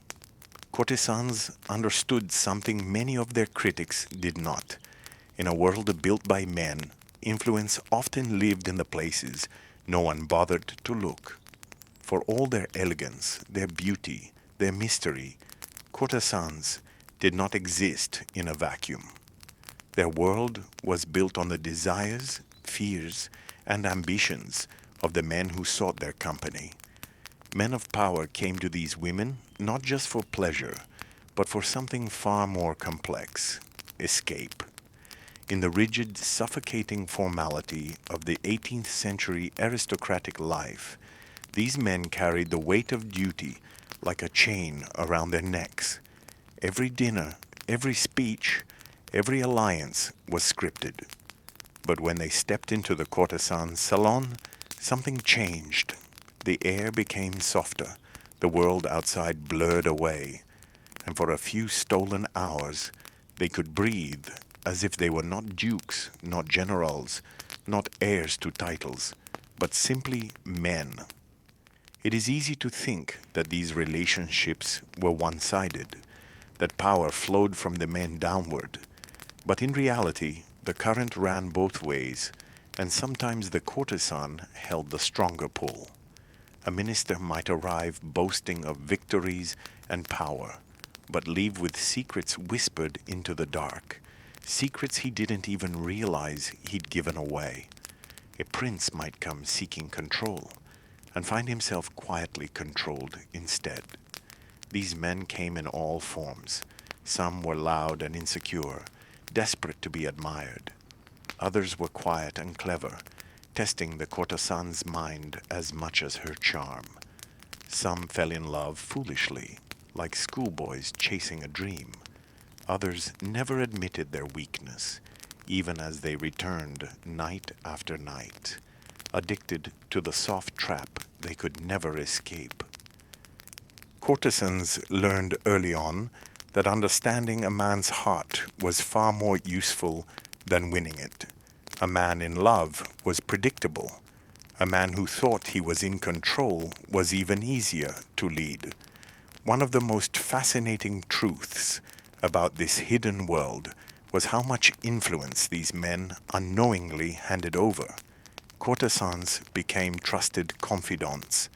Courtesans understood something many of their critics did not. In a world built by men, influence often lived in the places no one bothered to look. For all their elegance, their beauty, their mystery, courtesans did not exist in a vacuum. Their world was built on the desires, fears, and ambitions of the men who sought their company. Men of power came to these women not just for pleasure, but for something far more complex: escape. In the rigid, suffocating formality of the 18th century aristocratic life, these men carried the weight of duty like a chain around their necks. Every dinner, every speech, every alliance was scripted. But when they stepped into the courtesan's salon, something changed. The air became softer, the world outside blurred away, and for a few stolen hours they could breathe as if they were not dukes, not generals, not heirs to titles, but simply men. It is easy to think that these relationships were one-sided, that power flowed from the men downward, but in reality the current ran both ways, and sometimes the courtesan held the stronger pull. A minister might arrive boasting of victories and power, but leave with secrets whispered into the dark, secrets he didn't even realize he'd given away. A prince might come seeking control, and find himself quietly controlled instead. These men came in all forms. Some were loud and insecure, desperate to be admired. Others were quiet and clever, testing the courtesan's mind as much as her charm. Some fell in love foolishly, like schoolboys chasing a dream. Others never admitted their weakness, even as they returned night after night, addicted to the soft trap they could never escape. Courtesans learned early on that understanding a man's heart was far more useful than winning it. A man in love was predictable. A man who thought he was in control was even easier to lead. One of the most fascinating truths about this hidden world was how much influence these men unknowingly handed over. Courtesans became trusted confidants,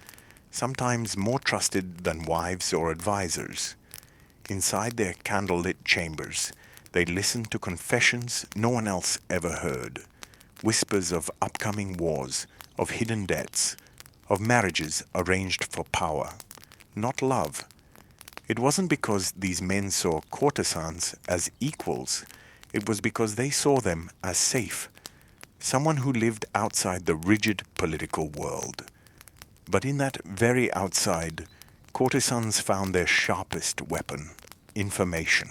sometimes more trusted than wives or advisors. Inside their candlelit chambers, they listened to confessions no one else ever heard, whispers of upcoming wars, of hidden debts, of marriages arranged for power, not love. It wasn't because these men saw courtesans as equals. It was because they saw them as safe, someone who lived outside the rigid political world. But in that very outside, courtesans found their sharpest weapon: information.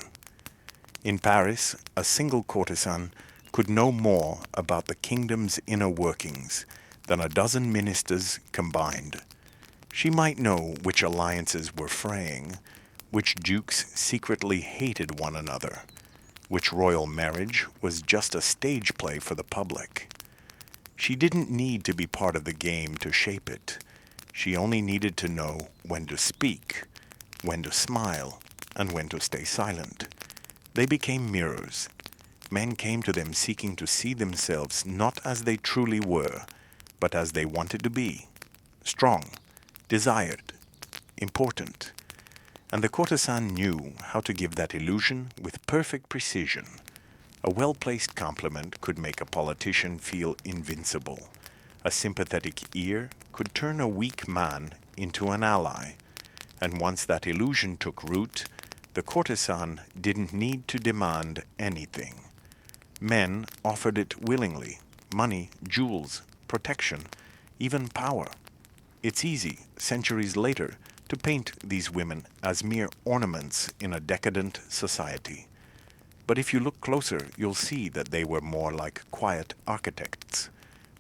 In Paris, a single courtesan could know more about the kingdom's inner workings than a dozen ministers combined. She might know which alliances were fraying, which dukes secretly hated one another, which royal marriage was just a stage play for the public. She didn't need to be part of the game to shape it. She only needed to know when to speak, when to smile, and when to stay silent. They became mirrors. Men came to them seeking to see themselves not as they truly were, but as they wanted to be: strong, desired, important. And the courtesan knew how to give that illusion with perfect precision. A well-placed compliment could make a politician feel invincible. A sympathetic ear could turn a weak man into an ally, and once that illusion took root, the courtesan didn't need to demand anything. Men offered it willingly: money, jewels, protection, even power. It's easy, centuries later, to paint these women as mere ornaments in a decadent society. But if you look closer, you'll see that they were more like quiet architects,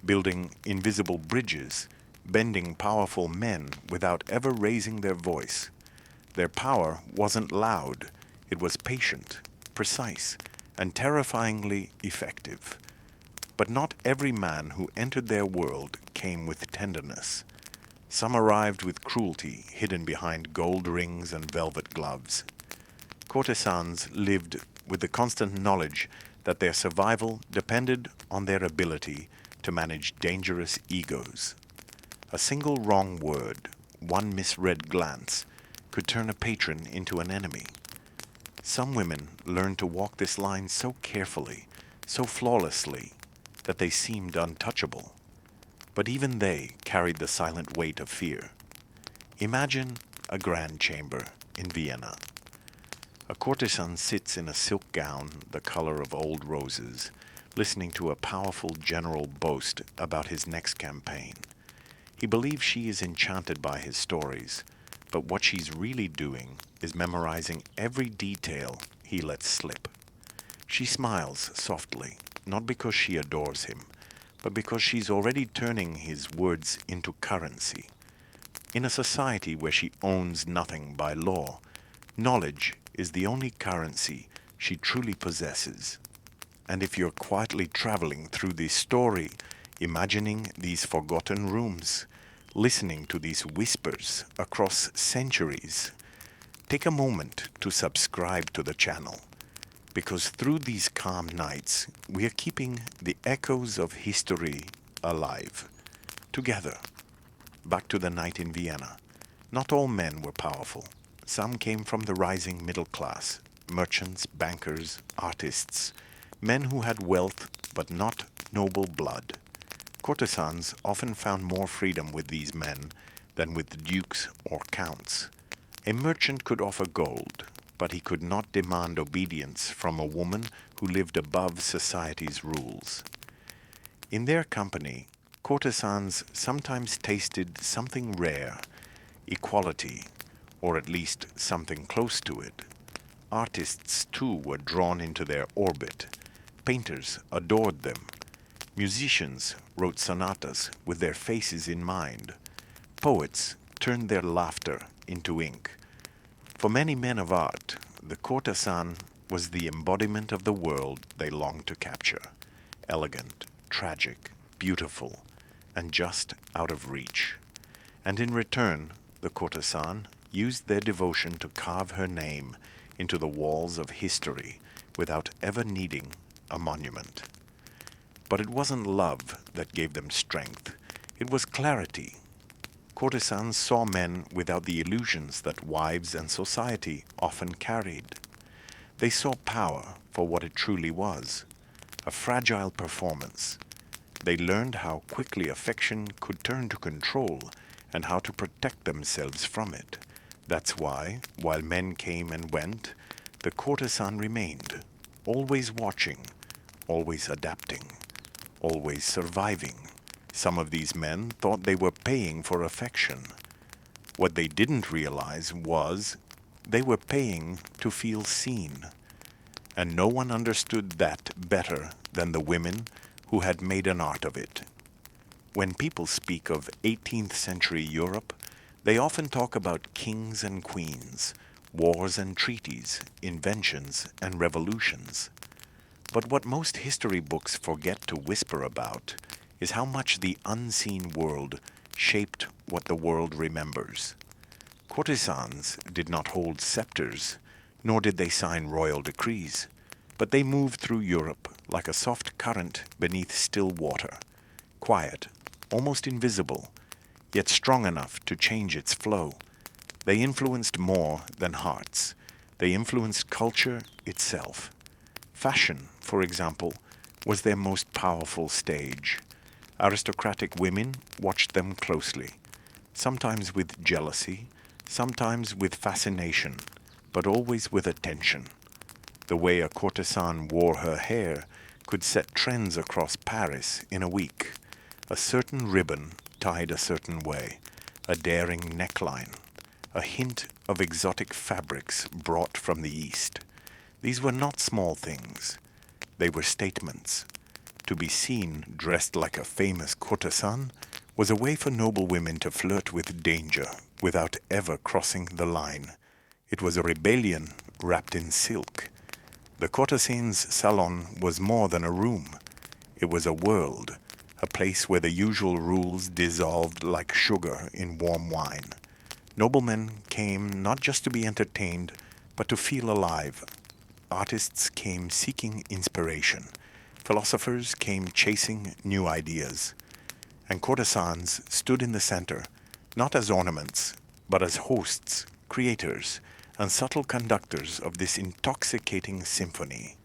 building invisible bridges, bending powerful men without ever raising their voice. Their power wasn't loud, it was patient, precise, and terrifyingly effective. But not every man who entered their world came with tenderness. Some arrived with cruelty hidden behind gold rings and velvet gloves. Courtesans lived with the constant knowledge that their survival depended on their ability to manage dangerous egos. A single wrong word, one misread glance, could turn a patron into an enemy. Some women learned to walk this line so carefully, so flawlessly, that they seemed untouchable. But even they carried the silent weight of fear. Imagine a grand chamber in Vienna. A courtesan sits in a silk gown the color of old roses, listening to a powerful general boast about his next campaign. He believes she is enchanted by his stories, but what she's really doing is memorizing every detail he lets slip. She smiles softly, not because she adores him, but because she's already turning his words into currency. In a society where she owns nothing by law, knowledge is the only currency she truly possesses. And if you're quietly traveling through this story, imagining these forgotten rooms, listening to these whispers across centuries, take a moment to subscribe to the channel, because through these calm nights, we are keeping the echoes of history alive. Together. Back to the night in Vienna. Not all men were powerful. Some came from the rising middle class: merchants, bankers, artists, men who had wealth but not noble blood. Courtesans often found more freedom with these men than with dukes or counts. A merchant could offer gold, but he could not demand obedience from a woman who lived above society's rules. In their company, courtesans sometimes tasted something rare: equality, or at least something close to it. Artists, too, were drawn into their orbit. Painters adored them. Musicians wrote sonatas with their faces in mind. Poets turned their laughter into ink. For many men of art, the courtesan was the embodiment of the world they longed to capture: elegant, tragic, beautiful, and just out of reach. And in return, the courtesan used their devotion to carve her name into the walls of history without ever needing a monument. But it wasn't love that gave them strength. It was clarity. Courtesans saw men without the illusions that wives and society often carried. They saw power for what it truly was: a fragile performance. They learned how quickly affection could turn to control and how to protect themselves from it. That's why, while men came and went, the courtesan remained, always watching, always adapting, always surviving. Some of these men thought they were paying for affection. What they didn't realize was they were paying to feel seen. And no one understood that better than the women who had made an art of it. When people speak of 18th century Europe, they often talk about kings and queens, wars and treaties, inventions and revolutions. But what most history books forget to whisper about is how much the unseen world shaped what the world remembers. Courtesans did not hold scepters, nor did they sign royal decrees, but they moved through Europe like a soft current beneath still water, quiet, almost invisible, yet strong enough to change its flow. They influenced more than hearts. They influenced culture itself. Fashion, for example, was their most powerful stage. Aristocratic women watched them closely, sometimes with jealousy, sometimes with fascination, but always with attention. The way a courtesan wore her hair could set trends across Paris in a week. A certain ribbon tied a certain way, a daring neckline, a hint of exotic fabrics brought from the East. These were not small things. They were statements. To be seen dressed like a famous courtesan was a way for noble women to flirt with danger without ever crossing the line. It was a rebellion wrapped in silk. The courtesan's salon was more than a room. It was a world, a place where the usual rules dissolved like sugar in warm wine. Noblemen came not just to be entertained, but to feel alive. Artists came seeking inspiration. Philosophers came chasing new ideas. And courtesans stood in the center, not as ornaments, but as hosts, creators, and subtle conductors of this intoxicating symphony.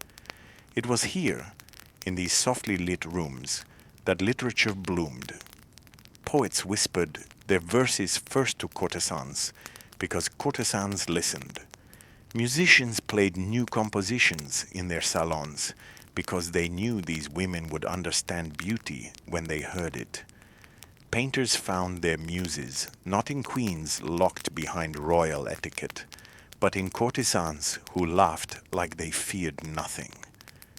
It was here, in these softly lit rooms, that literature bloomed. Poets whispered their verses first to courtesans, because courtesans listened. Musicians played new compositions in their salons, because they knew these women would understand beauty when they heard it. Painters found their muses not in queens locked behind royal etiquette, but in courtesans who laughed like they feared nothing.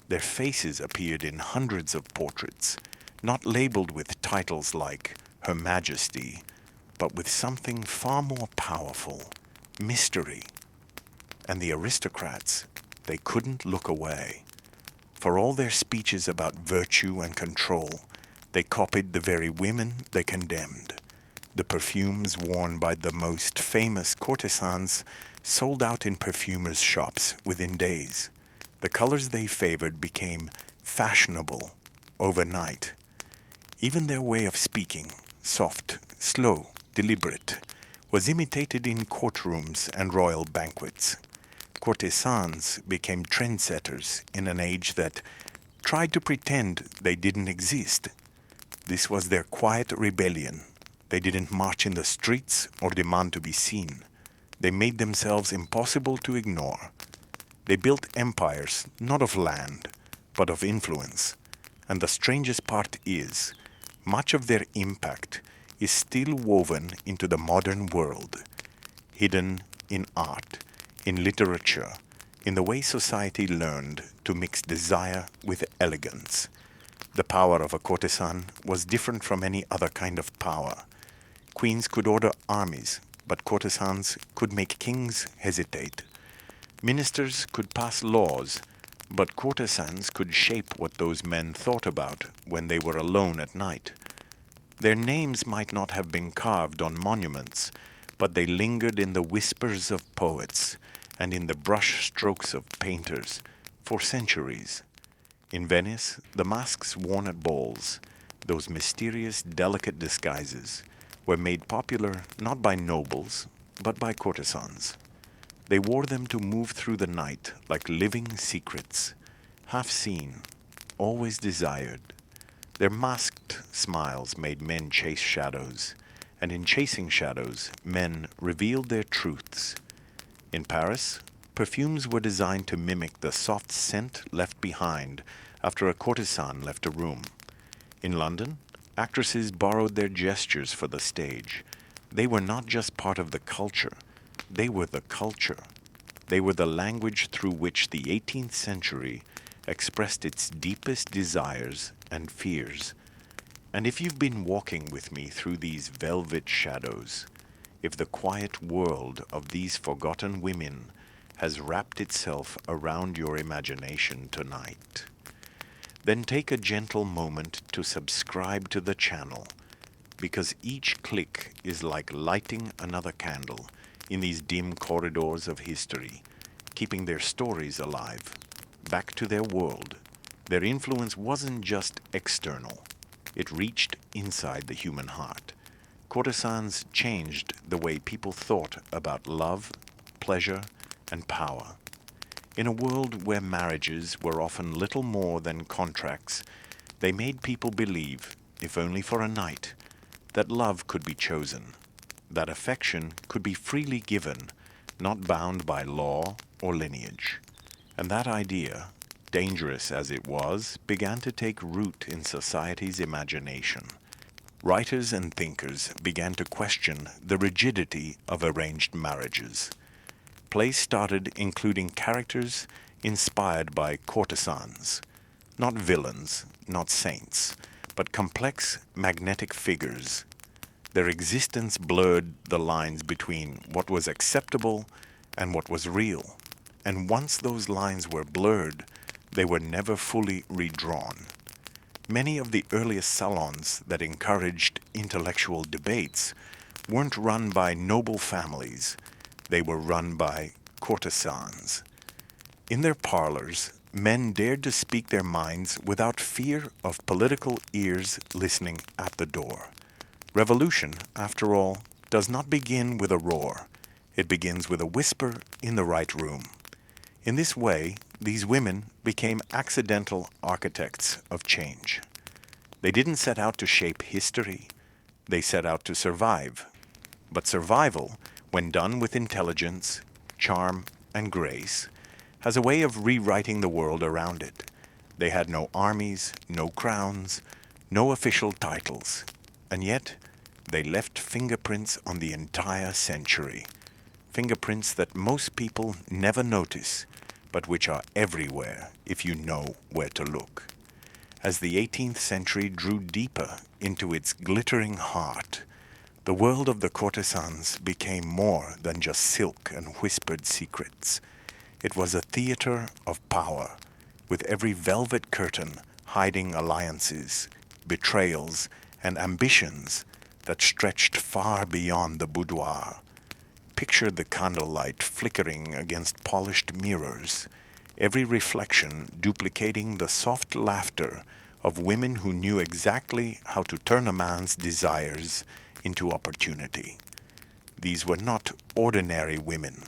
Their faces appeared in hundreds of portraits, not labeled with titles like Her Majesty, but with something far more powerful, mystery. And the aristocrats, they couldn't look away. For all their speeches about virtue and control, they copied the very women they condemned. The perfumes worn by the most famous courtesans sold out in perfumers' shops within days. The colors they favored became fashionable overnight. Even their way of speaking, soft, slow, deliberate, was imitated in courtrooms and royal banquets. Courtesans became trendsetters in an age that tried to pretend they didn't exist. This was their quiet rebellion. They didn't march in the streets or demand to be seen. They made themselves impossible to ignore. They built empires not of land, but of influence. And the strangest part is, much of their impact is still woven into the modern world, hidden in art, in literature, in the way society learned to mix desire with elegance. The power of a courtesan was different from any other kind of power. Queens could order armies, but courtesans could make kings hesitate. Ministers could pass laws, but courtesans could shape what those men thought about when they were alone at night. Their names might not have been carved on monuments, but they lingered in the whispers of poets and in the brush strokes of painters for centuries. In Venice, the masks worn at balls, those mysterious, delicate disguises, were made popular not by nobles, but by courtesans. They wore them to move through the night like living secrets, half seen, always desired. Their masked smiles made men chase shadows, and in chasing shadows, men revealed their truths. In Paris, perfumes were designed to mimic the soft scent left behind after a courtesan left a room. In London, actresses borrowed their gestures for the stage. They were not just part of the culture, they were the culture. They were the language through which the 18th century expressed its deepest desires and fears. And if you've been walking with me through these velvet shadows, if the quiet world of these forgotten women has wrapped itself around your imagination tonight, then take a gentle moment to subscribe to the channel, because each click is like lighting another candle in these dim corridors of history, keeping their stories alive, back to their world. Their influence wasn't just external, it reached inside the human heart. Courtesans changed the way people thought about love, pleasure, and power. In a world where marriages were often little more than contracts, they made people believe if only for a night, that love could be chosen, that affection could be freely given, not bound by law or lineage. And that idea, dangerous as it was, began to take root in society's imagination. Writers and thinkers began to question the rigidity of arranged marriages. Plays started including characters inspired by courtesans, not villains, not saints, but complex magnetic figures. Their existence blurred the lines between what was acceptable and what was real, and once those lines were blurred, they were never fully redrawn. Many of the earliest salons that encouraged intellectual debates weren't run by noble families, they were run by courtesans. In their parlors, men dared to speak their minds without fear of political ears listening at the door. Revolution, after all, does not begin with a roar. It begins with a whisper in the right room. In this way, these women became accidental architects of change. They didn't set out to shape history. They set out to survive. But survival, when done with intelligence, charm, and grace, has a way of rewriting the world around it. They had no armies, no crowns, no official titles, and yet they left fingerprints on the entire century. Fingerprints that most people never notice, but which are everywhere if you know where to look. As the 18th century drew deeper into its glittering heart, the world of the courtesans became more than just silk and whispered secrets. It was a theater of power, with every velvet curtain hiding alliances, betrayals, and ambitions that stretched far beyond the boudoir. Picture the candlelight flickering against polished mirrors, every reflection duplicating the soft laughter of women who knew exactly how to turn a man's desires into opportunity. These were not ordinary women.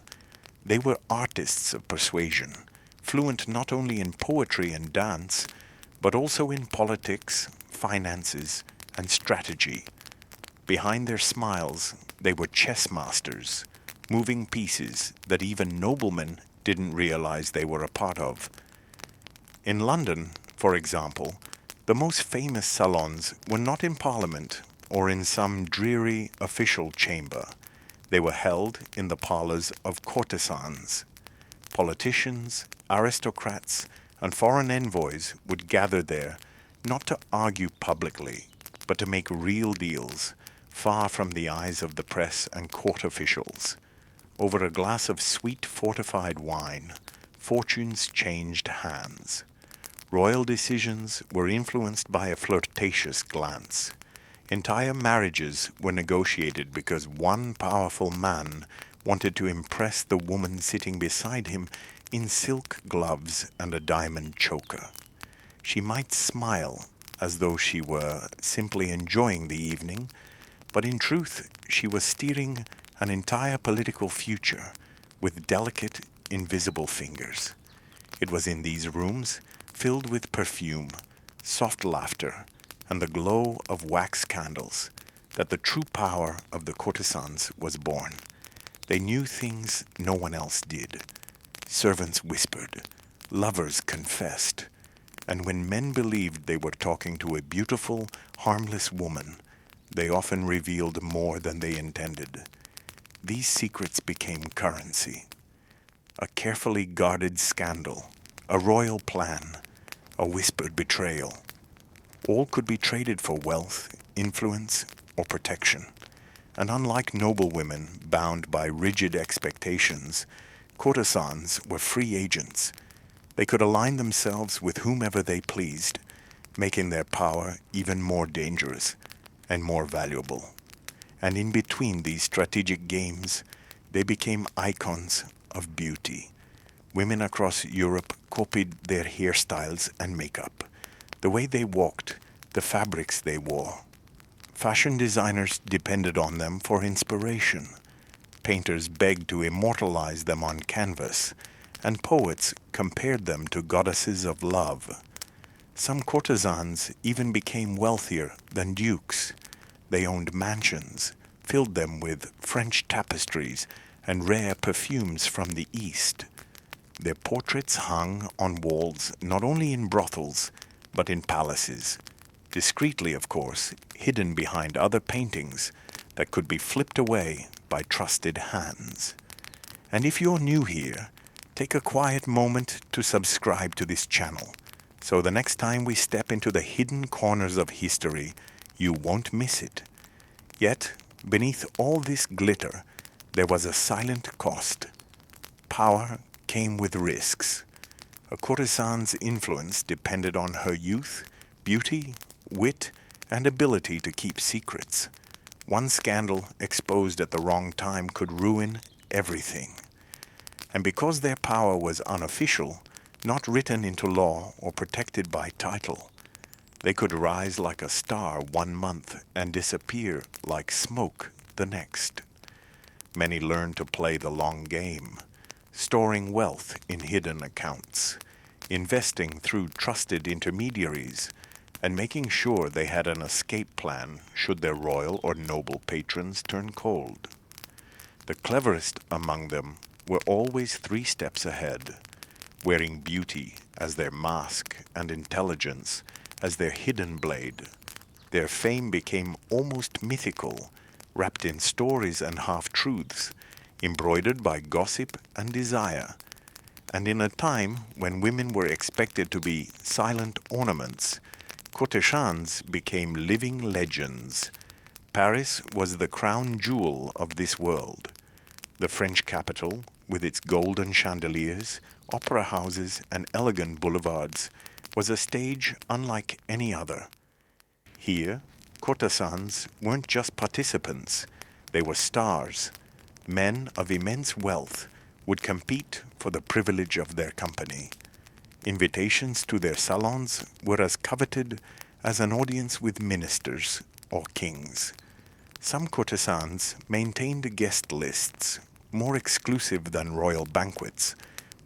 They were artists of persuasion, fluent not only in poetry and dance, but also in politics, finances, and strategy. Behind their smiles, they were chess masters, moving pieces that even noblemen didn't realize they were a part of. In London, for example, the most famous salons were not in Parliament or in some dreary official chamber. They were held in the parlors of courtesans. Politicians, aristocrats, and foreign envoys would gather there not to argue publicly, but to make real deals, far from the eyes of the press and court officials. Over a glass of sweet fortified wine, fortunes changed hands. Royal decisions were influenced by a flirtatious glance. Entire marriages were negotiated because one powerful man wanted to impress the woman sitting beside him in silk gloves and a diamond choker. She might smile as though she were simply enjoying the evening, but in truth she was steering an entire political future with delicate, invisible fingers. It was in these rooms, filled with perfume, soft laughter, and the glow of wax candles, that the true power of the courtesans was born. They knew things no one else did. Servants whispered, lovers confessed, and when men believed they were talking to a beautiful, harmless woman, they often revealed more than they intended. These secrets became currency. A carefully guarded scandal, a royal plan, a whispered betrayal. All could be traded for wealth, influence, or protection. And unlike noble women bound by rigid expectations, courtesans were free agents. They could align themselves with whomever they pleased, making their power even more dangerous and more valuable. And in between these strategic games, they became icons of beauty. Women across Europe copied their hairstyles and makeup, the way they walked, the fabrics they wore. Fashion designers depended on them for inspiration. Painters begged to immortalize them on canvas, and poets compared them to goddesses of love. Some courtesans even became wealthier than dukes. They owned mansions, filled them with French tapestries and rare perfumes from the East. Their portraits hung on walls not only in brothels, but in palaces, discreetly, of course, hidden behind other paintings that could be flipped away by trusted hands. And if you're new here, take a quiet moment to subscribe to this channel, so the next time we step into the hidden corners of history, you won't miss it. Yet, beneath all this glitter, there was a silent cost. Power came with risks. A courtesan's influence depended on her youth, beauty, wit, and ability to keep secrets. One scandal exposed at the wrong time could ruin everything. And because their power was unofficial, not written into law or protected by title, they could rise like a star one month and disappear like smoke the next. Many learned to play the long game, storing wealth in hidden accounts, investing through trusted intermediaries, and making sure they had an escape plan should their royal or noble patrons turn cold. The cleverest among them were always 3 steps ahead, wearing beauty as their mask and intelligence as their hidden blade. Their fame became almost mythical, wrapped in stories and half-truths, embroidered by gossip and desire. And in a time when women were expected to be silent ornaments, courtesans became living legends. Paris was the crown jewel of this world. The French capital, with its golden chandeliers, opera houses, and elegant boulevards, was a stage unlike any other. Here, courtesans weren't just participants, they were stars. Men of immense wealth would compete for the privilege of their company. Invitations to their salons were as coveted as an audience with ministers or kings. Some courtesans maintained guest lists, more exclusive than royal banquets,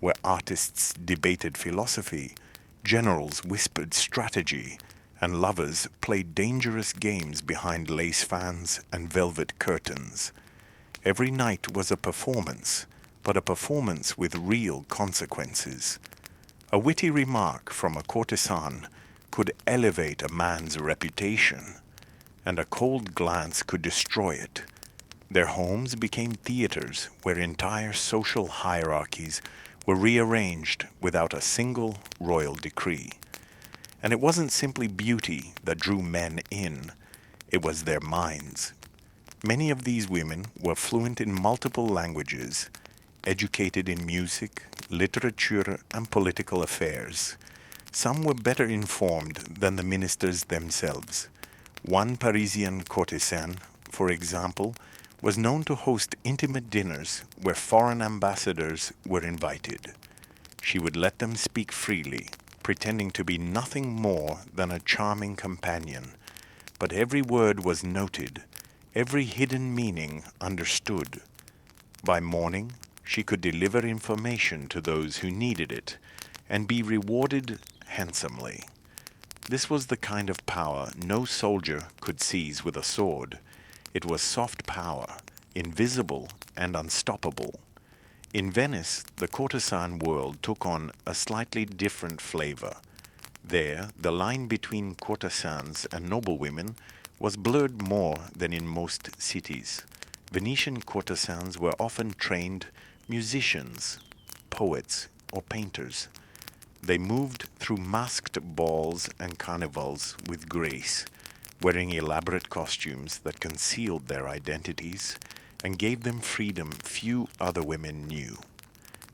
where artists debated philosophy, generals whispered strategy, and lovers played dangerous games behind lace fans and velvet curtains. Every night was a performance, but a performance with real consequences. A witty remark from a courtesan could elevate a man's reputation, and a cold glance could destroy it. Their homes became theaters where entire social hierarchies were rearranged without a single royal decree. And it wasn't simply beauty that drew men in, it was their minds. Many of these women were fluent in multiple languages, educated in music, literature, and political affairs. Some were better informed than the ministers themselves. One Parisian courtesan, for example, was known to host intimate dinners where foreign ambassadors were invited. She would let them speak freely, pretending to be nothing more than a charming companion. But every word was noted, every hidden meaning understood. By morning, she could deliver information to those who needed it and be rewarded handsomely. This was the kind of power no soldier could seize with a sword. It was soft power, invisible and unstoppable. In Venice, the courtesan world took on a slightly different flavor. There, the line between courtesans and noblewomen was blurred more than in most cities. Venetian courtesans were often trained musicians, poets, or painters. They moved through masked balls and carnivals with grace, wearing elaborate costumes that concealed their identities and gave them freedom few other women knew.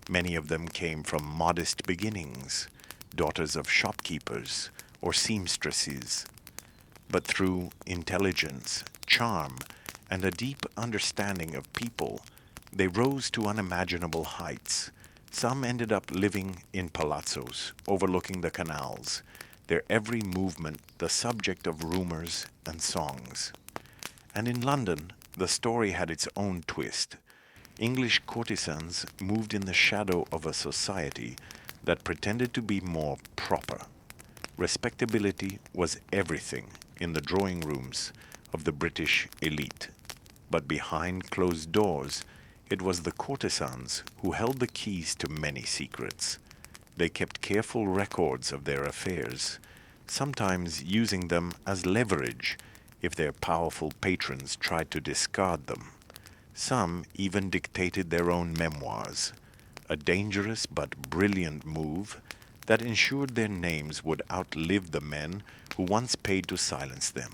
Many of them came from modest beginnings, daughters of shopkeepers or seamstresses. But through intelligence, charm, and a deep understanding of people, they rose to unimaginable heights. Some ended up living in palazzos overlooking the canals, their every movement the subject of rumors and songs. And in London, the story had its own twist. English courtesans moved in the shadow of a society that pretended to be more proper. Respectability was everything in the drawing rooms of the British elite. But behind closed doors, it was the courtesans who held the keys to many secrets. They kept careful records of their affairs, sometimes using them as leverage if their powerful patrons tried to discard them. Some even dictated their own memoirs, a dangerous but brilliant move that ensured their names would outlive the men who once paid to silence them.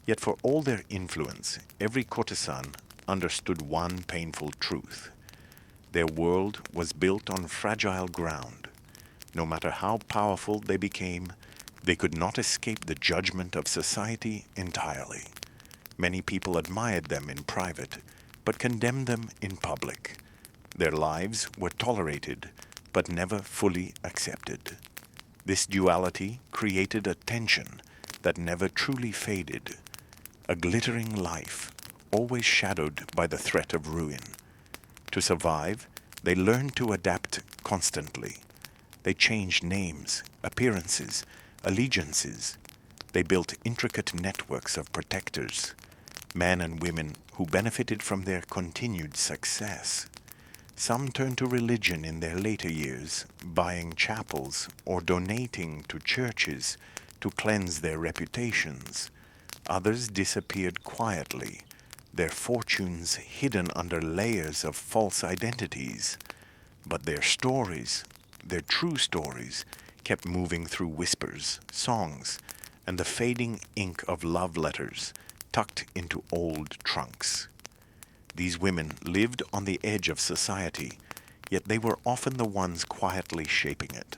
Yet for all their influence, every courtesan understood one painful truth. Their world was built on fragile ground. No matter how powerful they became, they could not escape the judgment of society entirely. Many people admired them in private, but condemned them in public. Their lives were tolerated, but never fully accepted. This duality created a tension that never truly faded, a glittering life, always shadowed by the threat of ruin. To survive, they learned to adapt constantly. They changed names, appearances, allegiances. They built intricate networks of protectors, men and women who benefited from their continued success. Some turned to religion in their later years, buying chapels or donating to churches to cleanse their reputations. Others disappeared quietly, their fortunes hidden under layers of false identities. But their stories, their true stories, kept moving through whispers, songs, and the fading ink of love letters tucked into old trunks. These women lived on the edge of society, yet they were often the ones quietly shaping it.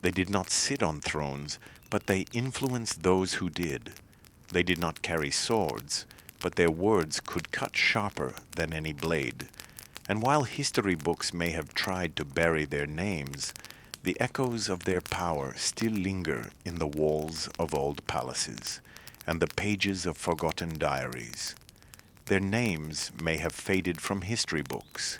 They did not sit on thrones, but they influenced those who did. They did not carry swords, but their words could cut sharper than any blade. And while history books may have tried to bury their names, the echoes of their power still linger in the walls of old palaces and the pages of forgotten diaries. Their names may have faded from history books,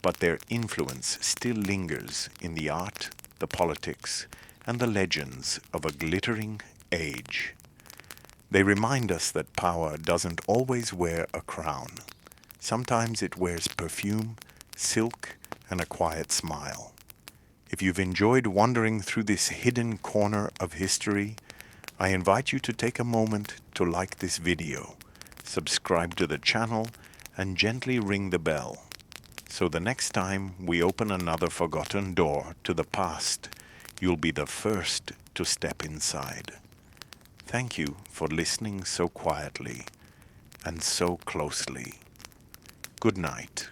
but their influence still lingers in the art, the politics, and the legends of a glittering age. They remind us that power doesn't always wear a crown. Sometimes it wears perfume, silk, and a quiet smile. If you've enjoyed wandering through this hidden corner of history, I invite you to take a moment to like this video, subscribe to the channel, and gently ring the bell, so the next time we open another forgotten door to the past, you'll be the first to step inside. Thank you for listening so quietly and so closely. Good night.